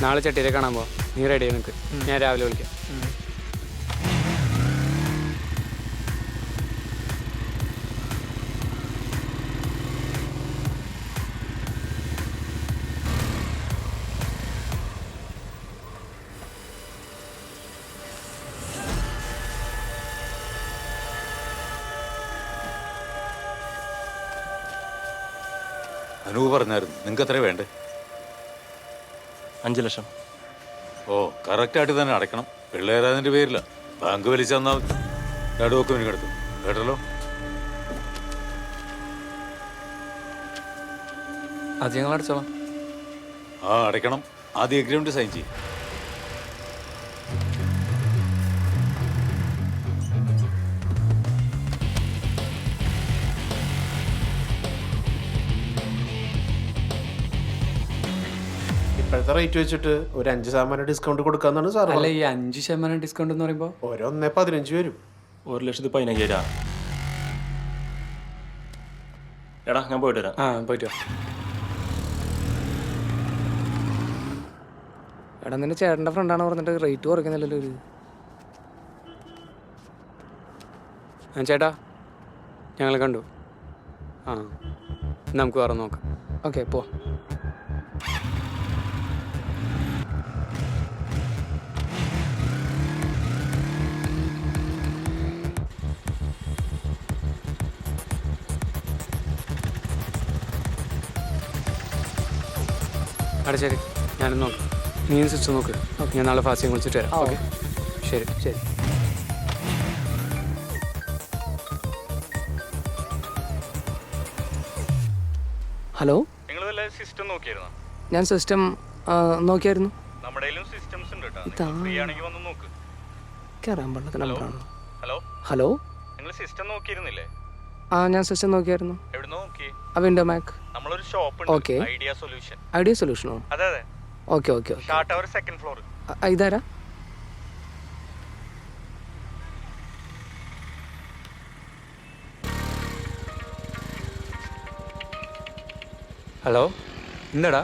നാളെ ചട്ടിയിലെ കാണാൻ പോവാം. നീ റെഡി ആയി നിൽക്ക്, ഞാൻ രാവിലെ വിളിക്കാം. അനൂപ് പറഞ്ഞായിരുന്നു നിങ്ങൾക്ക് എത്ര വേണ്ടേ? 5 ലക്ഷം. ഓ കറക്റ്റായിട്ട് തന്നെ അടയ്ക്കണം. പിള്ളേരതിൻ്റെ പേരില്ല. ബാങ്ക് വലിച്ചു തന്നാൽ ഡോക്യുമെന്റ് എടുത്തു കേട്ടല്ലോ. അത് ഞങ്ങൾ അടച്ചോളാം. ആ അടയ്ക്കണം. ആദ്യം എഗ്രിമെന്റ് സൈൻ ചെയ്യും. ഇപ്പോഴത്തെ റേറ്റ് വെച്ചിട്ട് ഒരു 5% ഡിസ്കൗണ്ട് കൊടുക്കാന്നാണ് സാർ. അല്ല ഈ 5% ഡിസ്കൗണ്ട് എന്ന് പറയുമ്പോൾ ഒരു 1.15 വരും. 1,15,000. എടാ ഞാൻ പോയിട്ട് വരാം. ആ പോയിട്ട് വാ. എടാ നിന്റെ ചേട്ടൻ്റെ ഫ്രണ്ടാണ് പറഞ്ഞിട്ട് റേറ്റ് കുറയ്ക്കുന്നില്ലല്ലോ ഒരു. ചേട്ടാ ഞങ്ങൾ കണ്ടു. ആ നമുക്ക് വേറെ നോക്കാം. ഓക്കെ പോ. അവിടെ ശരി, ഞാനും നോക്കാം. നീ സിസ്റ്റം നോക്ക്. ഞാൻ നാളെ ഫാസ്റ്റിംഗ് വിളിച്ചിട്ട് വരാം. ഓക്കെ ശരി ശരി. ഹലോ, നിങ്ങൾ സിസ്റ്റം നോക്കിയായിരുന്നോ? ഞാൻ സിസ്റ്റം നോക്കിയായിരുന്നു. നമ്മുടെ സിസ്റ്റംസ് ഉണ്ട് കേട്ടോ. ഇതാ. ഫ്രീ ആണെങ്കിൽ വന്ന് നോക്ക്. കയറാൻ പാടില്ലാത്ത നമ്പറാണോ? ഹലോ ഹലോ, നിങ്ങൾ സിസ്റ്റം നോക്കിയിരുന്നില്ലേ? ആ ഞാൻ സിസ്റ്റം നോക്കിയായിരുന്നു. എവിടുന്ന് നോക്കി? ആ വിൻഡോ മാക്. നമ്മളൊരു ഷോപ്പ് ഓക്കെ. ഉണ്ട്, ഐഡിയ സൊല്യൂഷൻ. ഐഡിയ സൊല്യൂഷനോ? അതെ അതെ. Okay okay okay. ഷാർട്ട് അവർ 2nd ഫ്ലോർ. ഇതാരാ? ഹലോ എന്താടാ?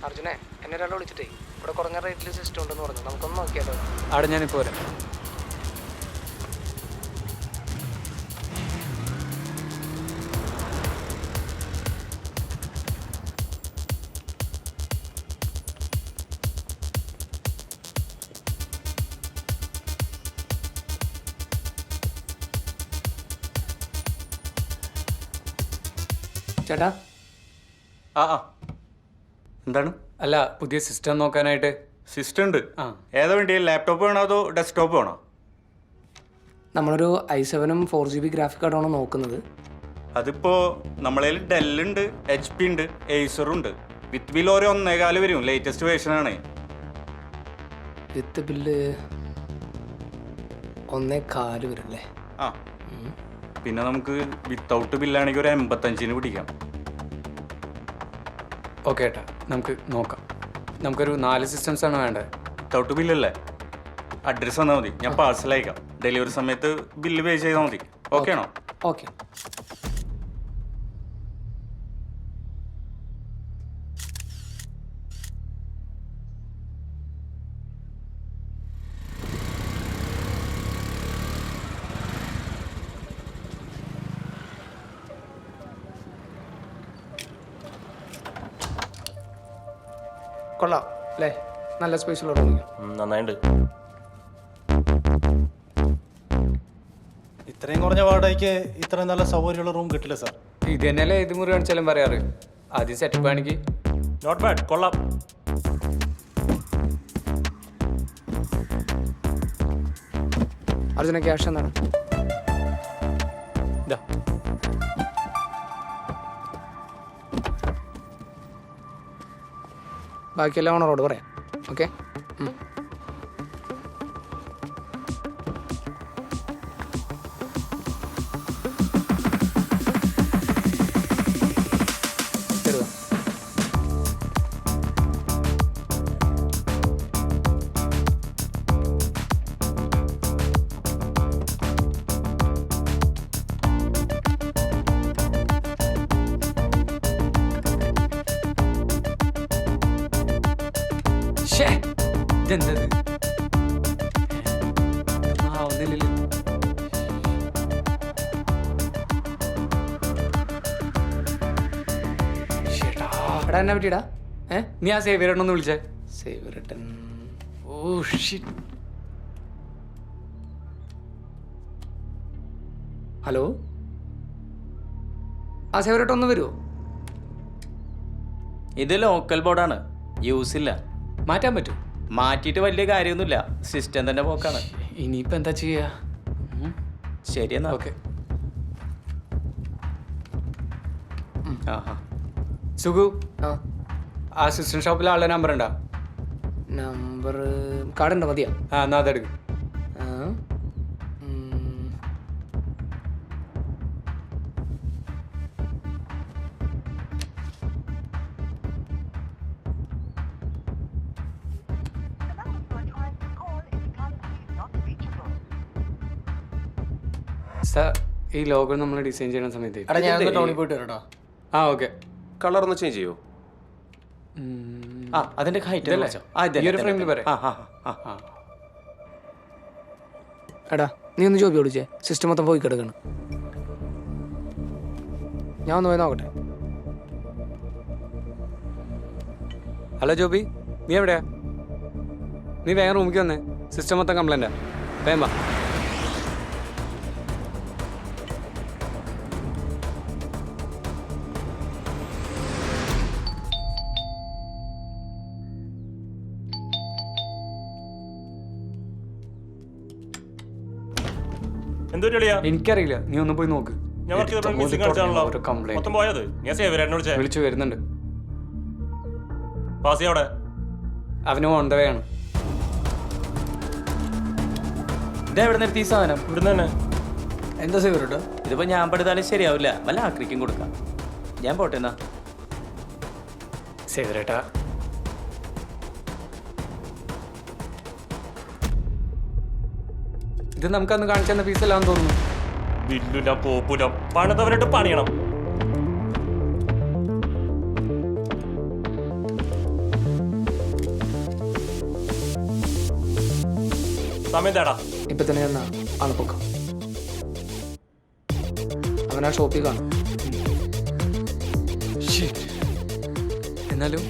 അർജുനെ, എന്നെ ഒരാൾ വിളിച്ചിട്ടേ ഇവിടെ കുറഞ്ഞ റേറ്റിൽ സിസ്റ്റം ഉണ്ടെന്ന് പറഞ്ഞു. നമുക്കൊന്ന് നോക്കിയാലോ? അവിടെ ഞാനിപ്പോൾ വരാം. ചേട്ടാ. ആ ആ എന്താണ്? അല്ല പുതിയ സിസ്റ്റം നോക്കാനായിട്ട്. സിസ്റ്റം ഉണ്ട്. ആ ഏതാ വേണ്ടി? ലാപ്ടോപ്പ് വേണോ അതോ ഡെസ്ക്ടോപ്പ് വേണോ? നമ്മളൊരു i7 4GB ഗ്രാഫിക് കാർഡാണ് നോക്കുന്നത്. അതിപ്പോ നമ്മളതിൽ ഡെല്ലുണ്ട്, HP ഉണ്ട്, ഏസറും ഉണ്ട്. വിത്ത് ബിൽ ഓരോ 1.25 വരും. ലേറ്റസ്റ്റ് വേർഷൻ ആണ്. വിത്ത് ബില്ല് 1.25 വരും അല്ലേ? ആ പിന്നെ നമുക്ക് വിത്തൗട്ട് ബില്ലാണെങ്കിൽ ഒരു 85-ന് പിടിക്കാം. ഓക്കെ ഏട്ടാ, നമുക്ക് നോക്കാം. നമുക്കൊരു 4 സിസ്റ്റംസ് ആണ് വേണ്ടത്. വിത്തൗട്ട് ബില്ലല്ലേ? അഡ്രസ്സ് തന്നാൽ മതി, ഞാൻ പാഴ്സൽ അയക്കാം. ഡെലിവറി സമയത്ത് ബില്ല് പേ ചെയ്താൽ മതി. ഓക്കെ ആണോ? ഓക്കെ. കൊള്ളാം അല്ലേ? നല്ല സ്പേസുള്ള റൂം. നന്നായിട്ടുണ്ട്. ഇത്രയും കുറഞ്ഞ വാടകയ്ക്ക് ഇത്രയും നല്ല സൗകര്യമുള്ള റൂം കിട്ടില്ല സാർ. ഇത് തന്നെയല്ലേ ഏത് മുറി കാണിച്ചാലും പറയാറ്. ആദ്യം സെറ്റപ്പ് ആണെങ്കിൽ നോട്ട് ബാഡ്, കൊള്ളാം. അർജുന ക്യാഷ് എന്താണ്? ബാക്കിയെല്ലാം ഓണറോട് പറയാം. ഓക്കെ. ഇതെന്തത്? ഒന്നില്ലല്ലോ. എടാ എന്നെ പറ്റിയിടാ. നീ ആ സേവിയറേട്ടനൊന്ന് വിളിച്ചേ. സേവിയറേട്ടൻ. Oh shit. ഹലോ, ആ സേവിയറേട്ടൻ ഒന്ന് വരുമോ? ഇത് ലോക്കൽ ബോർഡാണ്, യൂസ് ഇല്ല. മാറ്റാൻ പറ്റും? മാറ്റിയിട്ട് വലിയ കാര്യമൊന്നുമില്ല, സിസ്റ്റം തന്നെ പോക്കാണ്. ഇനിയിപ്പോൾ എന്താ ചെയ്യുക? ശരി എന്നാ. ഓക്കെ. സുഖു, ആ സിസ്റ്റം ഷോപ്പിലെ ആളുടെ നമ്പർ ഉണ്ടോ? നമ്പർ കാർഡുണ്ടോ? മതിയോ? ആ, എന്നാ അതെടുക്കും. സാർ, ഈ ലോഗോ നമ്മൾ ഡിസൈൻ ചെയ്യുന്ന സമയത്ത് എടാ ഞാൻ ടൗണിൽ പോയിട്ട് വരാം. ആ ഓക്കെ. കളർ ഒന്ന് ചേഞ്ച് ചെയ്യോ? അതിന്റെ ഹൈറ്റ് ഈ ഒരു ഫ്രെയിമിൽ പറയാം. എടാ നീ ഒന്ന് ജോബി ഓടിച്ചേ, സിസ്റ്റം മൊത്തം പോയി കിടക്കണം. ഞാൻ ഒന്ന് പോയി നോക്കട്ടെ. ഹലോ ജോബി, നീ എവിടെയാ? നീ വേഗം റൂമിലേക്ക് വന്നേ, സിസ്റ്റം മൊത്തം കംപ്ലൈൻറ്റാ. വേഗം വാ. എനിക്കറിയില്ല, നീ ഒന്ന് പോയി നോക്ക്. വിളിച്ചു വരുന്നുണ്ട്. അവന് ഓൺ ദ വേ ആണ്. ഇതെവിടെ നിർത്തി സാധനം? ഇവിടുന്ന് തന്നെ. എന്താ സേവിയറേട്ടാ? ഇതിപ്പോ ഞാൻ പെടുത്താലും ശരിയാവില്ല, വല്ല ആക്രിക്കും കൊടുക്കാം. ഞാൻ പോട്ടെ എന്നാ. സേവിയറേട്ടാ, ഇത് നമുക്കന്ന് കാണിച്ചു തന്ന പീസല്ലാന്ന് തോന്നുന്നു. ബില്ലുല പോപ്പുല പണിതവരായിട്ട് പണിയണം. സമയം തേടാ. ഇപ്പൊ തന്നെ എന്നാ ആളെ പൊക്കാം. അവനാ ഷോപ്പിൽ കാണും. എന്നാലും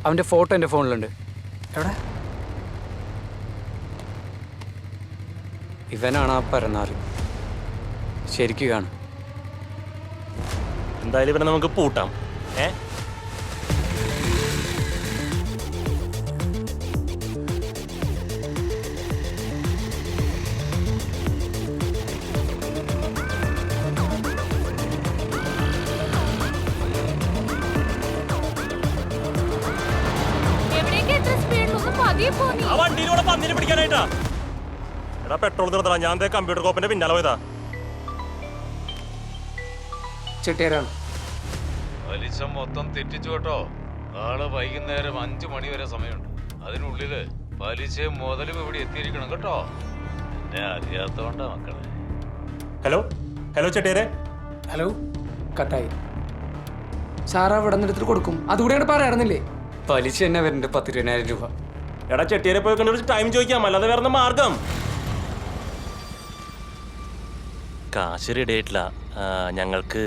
അവന്റെ ഫോട്ടോ എൻ്റെ ഫോണിലുണ്ട്. എവിടെ? ഇവനാണ് ആ പരന്നാറ്. ശരിക്കും കാണും. എന്തായാലും ഇവിടെ നമുക്ക് പൂട്ടാം. ആ വണ്ടിയിലൂടെ പന്നിനെ പിടിക്കാനായിട്ടാ. എടാ പെട്രോൾ തീർത്തടാ. ഞാൻ കമ്പ്യൂട്ടർ കോപ്പിന്റെ പിന്നാലെ പോയതാ. ചെട്ടിയാരാണ്. പലിശ മൊത്തം തെറ്റിച്ചു കേട്ടോ. നാളെ വൈകുന്നേരം 5 മണി വരെ സമയമുണ്ട്. അതിനുള്ളില് പലിശയും മുതലും ഇവിടെ എത്തിയിരിക്കണം കേട്ടോ. എന്നെ അറിയാത്തോണ്ടാ മക്കളെ. ഹലോ ഹലോ ചെട്ടിയാരെ. ഹലോ കട്ടായി. സാർ അവിടെ നിന്ന് എടുത്തിട്ട് കൊടുക്കും. അതുകൂടെ പറയാറുന്നില്ലേ? പലിശ തന്നെ വരുന്നുണ്ട് 10,000 രൂപ. എടാ ചെട്ടിയാരെ പോയി കണ്ടു ടൈം ചോദിക്കാം, അല്ലാതെ വേറെ മാർഗം. കാശ് റെഡി ആയിട്ടില്ല. ഞങ്ങൾക്ക്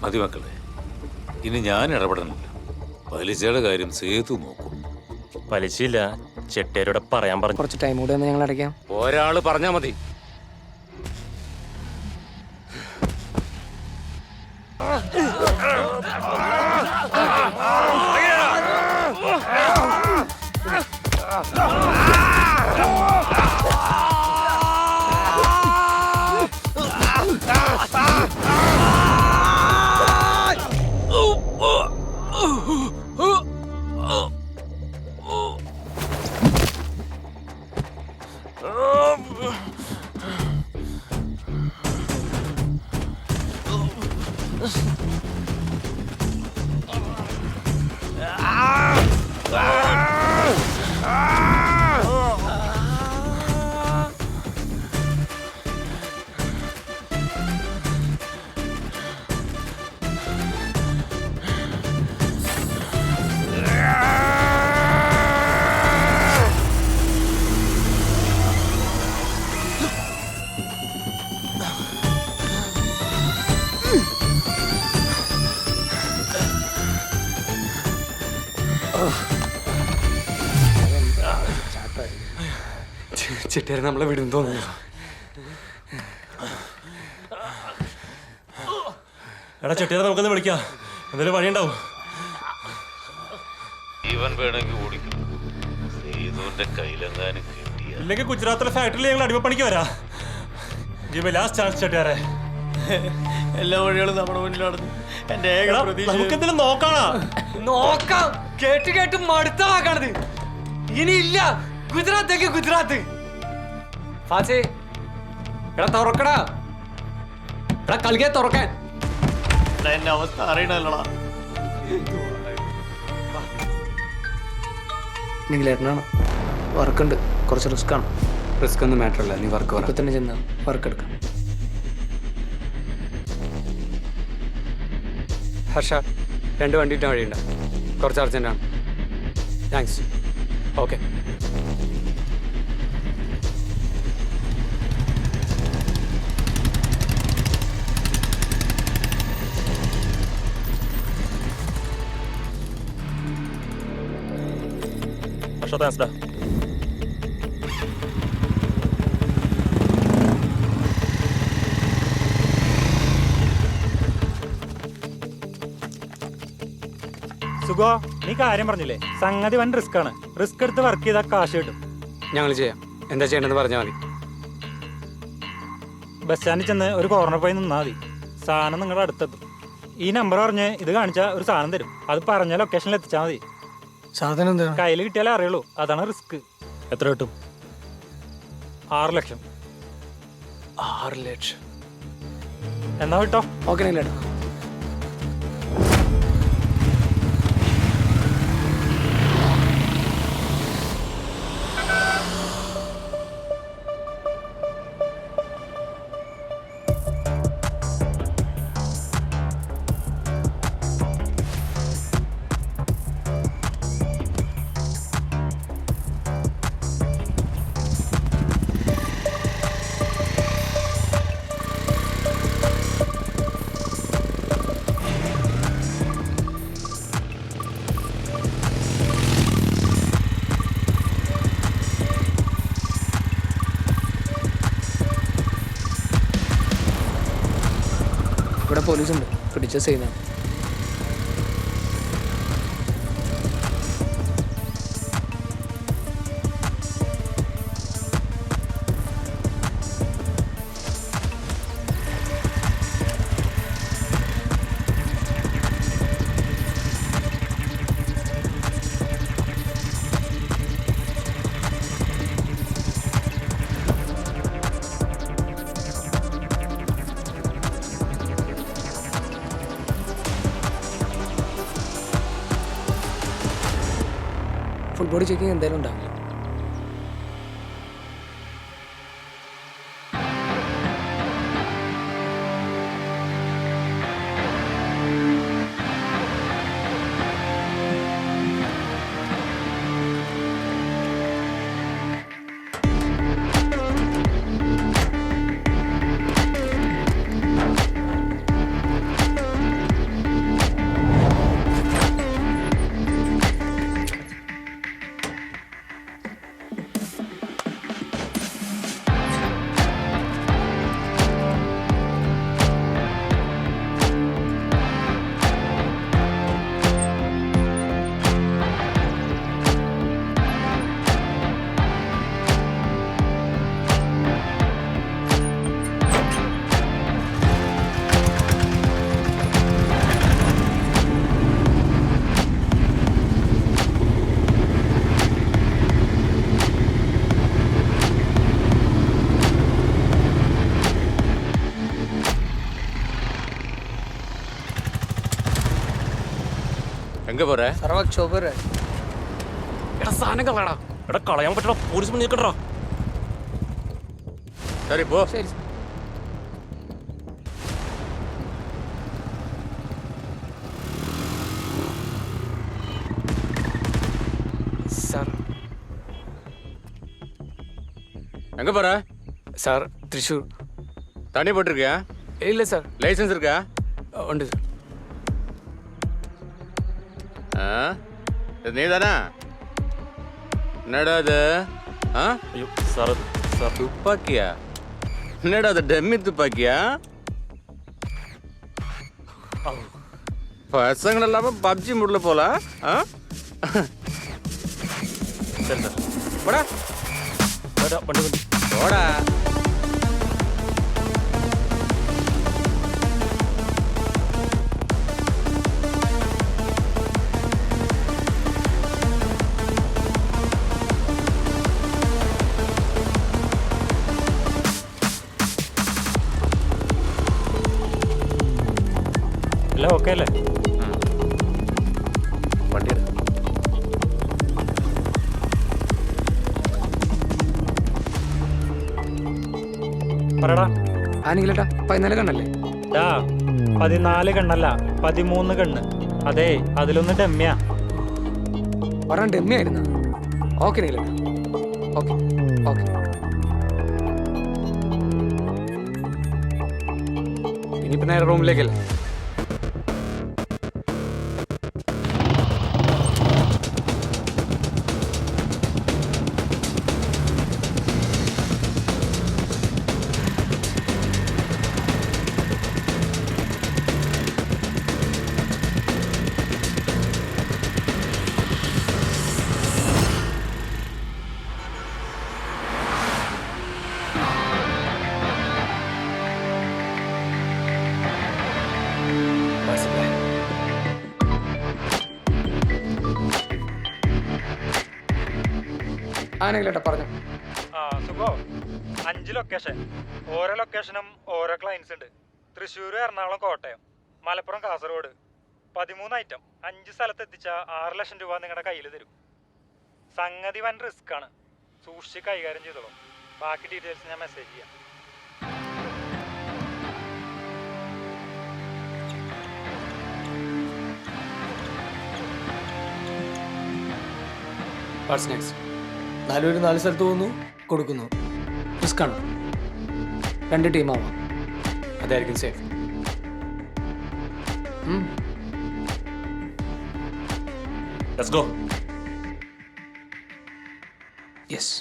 മതി മക്കളെ, ഇനി ഞാൻ ഇടപെടണില്ല. പലിശയുടെ കാര്യം സേതു നോക്കും. പലിശയില്ല, ചെട്ടിയാരോടെ പറയാൻ പറഞ്ഞു. കുറച്ച് ടൈം കൂടെ ഞങ്ങൾ അടയ്ക്കാം. ഒരാള് പറഞ്ഞാ മതി. ചെട്ടിയാരെ നമ്മളെ വിടും തോന്നുന്നു. എടാ ചെട്ടിയാരെ നമുക്കൊന്ന് വിളിക്കാം, എന്തെങ്കിലും വഴിയുണ്ടാവും. ഇവൻ വേണമെങ്കിൽ ഓടിക്കും. സേതുവിന്റെ കയ്യിലെങ്ങാനും കിട്ടിയ ഇല്ലെങ്കിൽ ഗുജറാത്തിലെ ഫാക്ടറിയിൽ ഞങ്ങൾ അടിമപ്പണിക്ക് വരാം. ലാസ്റ്റ് ചാൻസ് ചെട്ടിയാരെ. എല്ലാ വഴികളും നമ്മുടെ മുന്നിലാണ്. എന്റെ നമുക്കെന്തെങ്കിലും നോക്കാണോ? നോക്കാം. കേട്ട് കേട്ട് മടുത്താക്കണത്. ഇനിയില്ല. ഗുജറാത്തേക്ക് ഗുജറാത്ത്. ഫാസി എടാ തുറക്കടാ. എടാ കളിക്കാ തുറക്കാൻ. എന്റെ അവസ്ഥ അറിയണല്ലോടാ. നിങ്ങളേട്ടനാണ്. വർക്കുണ്ട്, കുറച്ച് റിസ്ക് ആണ്. റിസ്ക് ഒന്നും മാറ്റർ അല്ല. നീ വർക്ക് ഇപ്പൊ തന്നെ ചെന്ന് വർക്ക് എടുക്കാം. ഹർഷ 2 വണ്ടിയിട്ട് വഴിയുണ്ട്. കുറച്ച് അർജൻറ്റാണ്. താങ്ക്സ്. ഓക്കെ. താങ്ക്സ്ഡാ. സുഖോ, നീ കാര്യം പറഞ്ഞില്ലേ? സംഗതി വൻ റിസ്ക് ആണ്. റിസ്ക് എടുത്ത് വർക്ക് ചെയ്താൽ കാശ് കിട്ടും. ഞങ്ങൾ ചെയ്യാം. എന്താ ചെയ്യേണ്ടതെന്ന് പറഞ്ഞാൽ മതി. ബസ് സ്റ്റാൻഡിൽ ചെന്ന് ഒരു കോർണർ പോയി നിന്നാൽ മതി. സാധനം നിങ്ങളുടെ അടുത്തെത്തും. ഈ നമ്പർ പറഞ്ഞ് ഇത് കാണിച്ചാൽ ഒരു സാധനം തരും. അത് പറഞ്ഞ ലൊക്കേഷനിൽ എത്തിച്ചാൽ മതി. സാധനം എന്താ? കയ്യിൽ കിട്ടിയാലേ അറിയുള്ളൂ. അതാണ് റിസ്ക്. എത്ര കിട്ടും? 6 ലക്ഷം. 6 ലക്ഷം. എന്നാ വിട്ടോ. ഓക്കെ നീലേട്ടാ. ഇവിടെ പോലീസുണ്ട്. പിടിച്ച സീനാണ്. ബോഡി ചെക്കിങ് എന്തായാലും ഉണ്ടാവില്ല. എങ്ക പോറേ എടാ സാധനം കളയടാ. എടാ കളയാൻ പറ്റടാ, പോലീസ് പണി നിൽക്കണ്ടാ. ശരി പോ. സാർ எங்க போற? சார் திரிஷூர். தண்ணி போட்டிருக்கியா? இல்லை சார். லைசன்ஸ் இருக்கா? உண்டு சார். இது நீதானா? என்னடா இது? ஐயோ சார், சார் துப்பாக்கியா? என்னடா அது டம்மி துப்பாக்கியா? பசங்க இல்லாம பப்ஜி முடியல போல. சரி சார். போடா வண்டி வண்டி போடா. എല്ലാം ഓക്കെ അല്ലേ? വണ്ടി പറയടാ. ആണെങ്കിലേട്ടാ 14 കണ്ണല്ലേ? 14 കണ്ണല്ല, 13 കണ്ണ്. അതെ, അതിലൊന്ന് ഡമ്മിയാ. പറഞ്ഞ ഡമ്മി ആയിരുന്ന? ഓക്കെ നീലേട്ടാ, ഓക്കെ ഓക്കെ. ഇനിയിപ്പോ നേരെ റൂമിലേക്കല്ലേ? ആണെങ്കിലേട്ടാ പറഞ്ഞു. സുഖോ, 5 ലൊക്കേഷൻ. ഓരോ ലൊക്കേഷനും ഓരോ ക്ലയൻസ് ഉണ്ട്. തൃശ്ശൂർ, എറണാകുളം, കോട്ടയം, മലപ്പുറം, കാസർഗോഡ്. 13 ഐറ്റം 5 സ്ഥലത്ത് എത്തിച്ച 6 ലക്ഷം രൂപ നിങ്ങളുടെ കയ്യിൽ തരും. സംഗതി വൻ റിസ്ക് ആണ്, സൂക്ഷിച്ച് കൈകാര്യം ചെയ്തോളൂ. ബാക്കി ഡീറ്റെയിൽസ് ഞാൻ മെസ്സേജ് ചെയ്യാം. What's next? 4 പേര് 4 സ്ഥലത്ത് പോകുന്നു, കൊടുക്കുന്നു. റിസ്ക് ആണ്. 2 ടീമാവാം. അതായിരിക്കും safe. Let's go. Yes.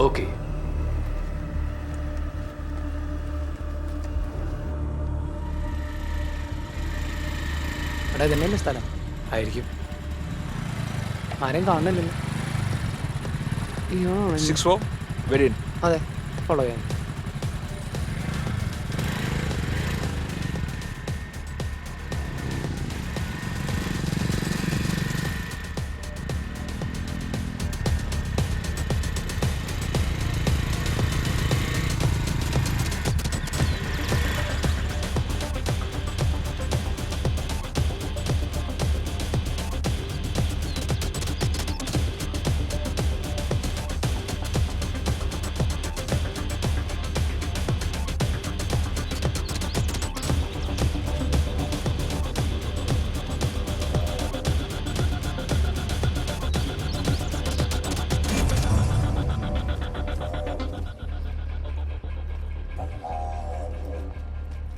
Okay. എടാ ഇതന്നെയല്ലേ സ്ഥലം? ആയിരിക്കും. ആരെയും കാണുന്നില്ലല്ലോ. അതെ, ഫോളോ ചെയ്യാൻ.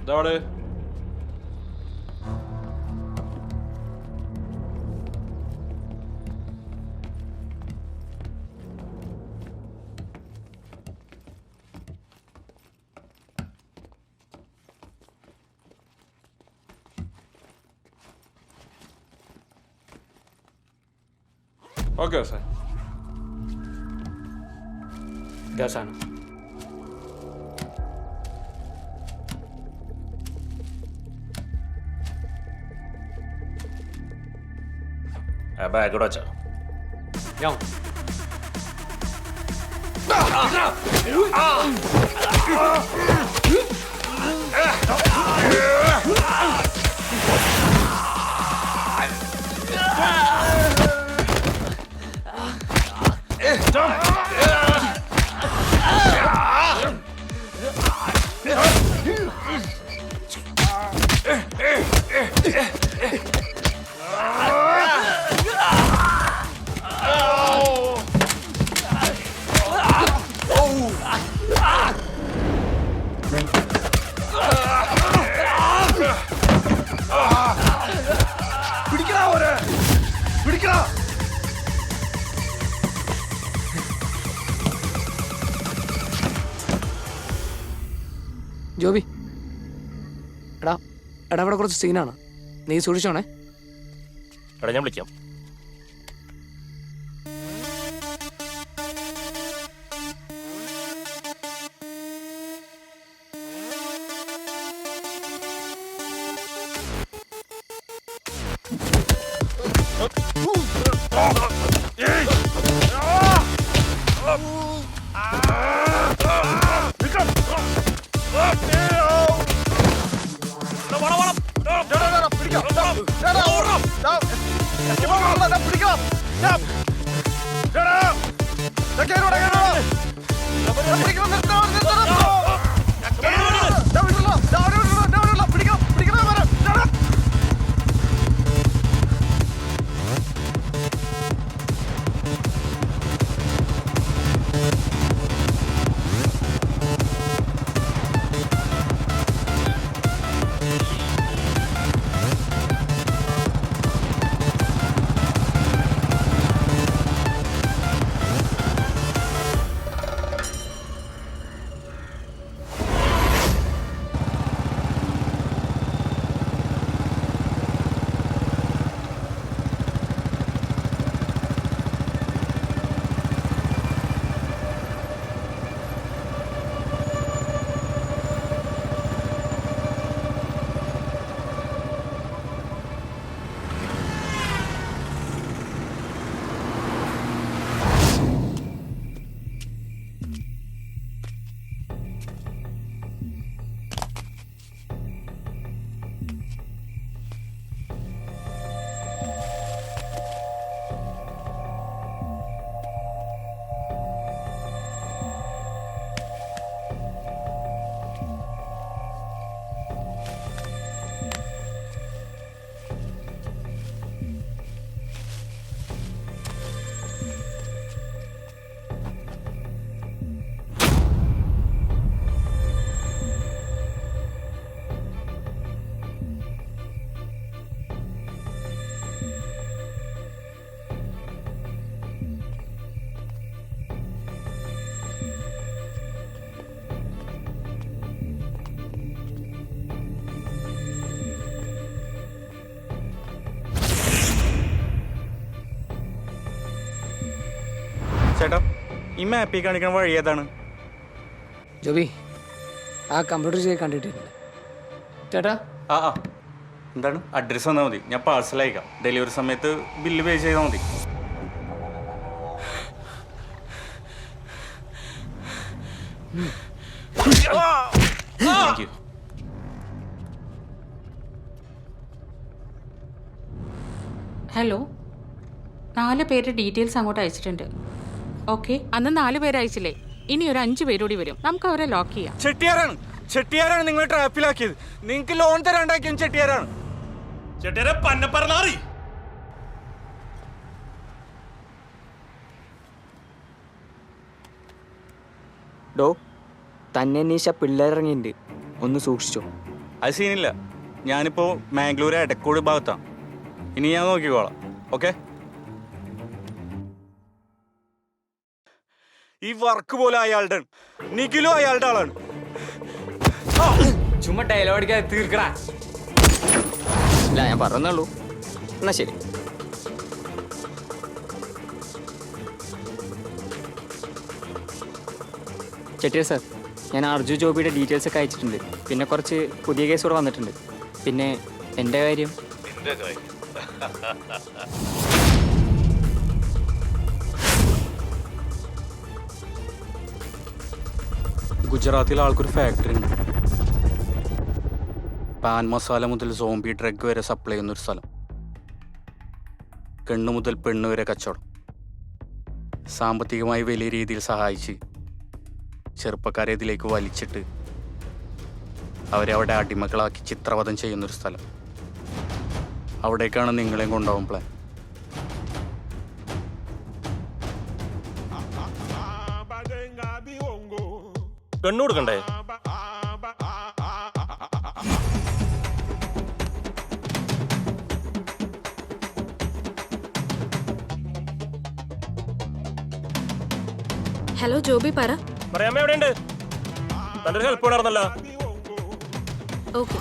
ഇതവിടെ ഓക്കെ സാർ. ഇതാ സാധനം. ബാഗ് ഇവിടെ വെച്ചോ. ഞാൻ ജോബി, എടാ എടാ ഇവിടെ കുറച്ച് സീനാണ്, നീ സൂക്ഷിച്ചോണേ. എടാ ഞാൻ വിളിക്കാം. ഈ മാപ്പിൽ കാണിക്കുന്ന വഴി ഏതാണ്? ജോബി, ആ കമ്പ്യൂട്ടർ ചെയ്ത് കണ്ടിട്ടില്ല ചേട്ടാ. ആ ആ എന്താണ്? അഡ്രസ്സ് തന്നാൽ മതി, ഞാൻ പാഴ്സൽ അയക്കാം. ഡെലിവറി സമയത്ത് ബില്ല് പേ ചെയ്താൽ മതി. Thank you. ഹലോ, 4 പേര് ഡീറ്റെയിൽസ് അങ്ങോട്ട് അയച്ചിട്ടുണ്ട്. ഓക്കെ, അന്ന് 4 പേര് അയച്ചില്ലേ? ഇനി ഒരു 5 പേരോടി വരും. നമുക്ക് അവരെ ലോക്ക് ചെയ്യാം. ചെട്ടിയാരാണ് നിങ്ങൾ ട്രാപ്പിലാക്കിയത്. നിങ്ങൾക്ക് ലോൺ തരാണ്ടാക്കിയും ചെട്ടിയാരാണ്. ഡോ, തന്നെ അന്വേഷിച്ച പിള്ളേരിറങ്ങിയിട്ടുണ്ട്, ഒന്ന് സൂക്ഷിച്ചോ. അത് സീനില്ല. ഞാനിപ്പോൾ മാംഗ്ലൂർ എടക്കോട് ഭാഗത്താണ്. ഇനി ഞാൻ നോക്കിക്കോളാം. ഓക്കെ, ഈ വർക്ക് പോലെ അയാളുടെ നിഖിലും അയാളുടെ ആളാണ്. ചുമ്മാ ഡയലോഗ് അടിക്കാതെ തീർക്കടാ. ഇല്ല, ഞാൻ പറഞ്ഞുള്ളൂ. എന്നാ ശരി. ചെട്ടിയാർ സാർ, ഞാൻ അർജു ജോബിയുടെ ഡീറ്റെയിൽസ് ഒക്കെ അയച്ചിട്ടുണ്ട്. പിന്നെ കുറച്ച് പുതിയ കേസ് കൂടെ വന്നിട്ടുണ്ട്. പിന്നെ എൻ്റെ കാര്യം ഗുജറാത്തിലെ ആൾക്കൊരു ഫാക്ടറി ഉണ്ട്. പാൻ മസാല മുതൽ സോംബി ഡ്രഗ് വരെ സപ്ലൈ ചെയ്യുന്നൊരു സ്ഥലം. കണ്ണു മുതൽ പെണ്ണ് വരെ കച്ചവടം. സാമ്പത്തികമായി വലിയ രീതിയിൽ സഹായിച്ച് ചെറുപ്പക്കാരെ ഇതിലേക്ക് വലിച്ചിട്ട് അവരെ അവിടെ അടിമകളാക്കി ചിത്രവധം ചെയ്യുന്നൊരു സ്ഥലം. അവിടേക്കാണ് നിങ്ങളെയും കൊണ്ടുപോകാൻ പ്ലാൻ. കണ്ണു കൊടുക്കണ്ടേ? ഹലോ ജോബി, പറ. പറയാമ്മ എവിടെയുണ്ട്? നല്ലൊരു ഹെൽപ്പ് ഉണ്ടായിരുന്നല്ലോ. ഓക്കെ.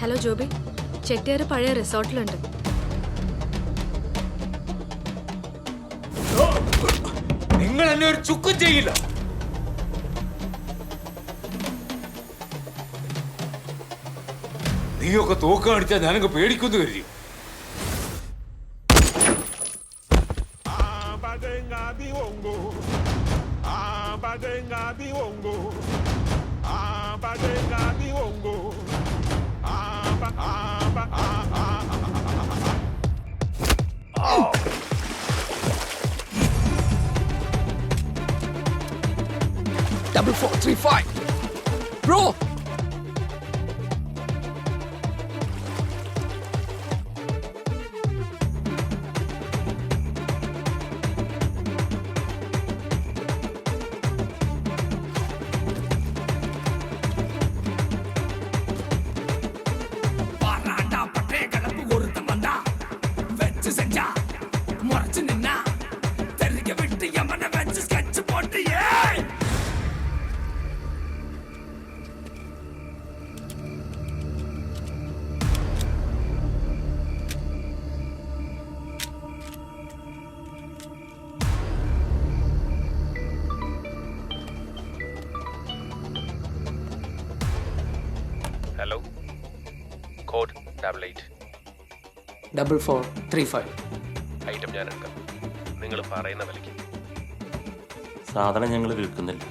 ഹലോ ജോബി, ചെട്ടിയാർ പഴയ റിസോർട്ടിലുണ്ട്. നിങ്ങൾ എന്നെ ഒരു ചുക്കും ചെയ്യില്ല. നീയൊക്കെ തോക്ക് കാണിച്ചാൽ ഞാനങ്ങ് പേടിക്കുന്നു കരുതി. Double 435, bro. Parada pate kalapu oruthan vanda vechu senja murachu ninna therige vittu yamana vechu sketch potti hey. Hello, code 88 4435. Item ഞാൻ എടുക്കാം. നിങ്ങൾ പറയുന്ന വിലയ്ക്ക്. സാധനം ഞങ്ങൾ വിൽക്കുന്നില്ല.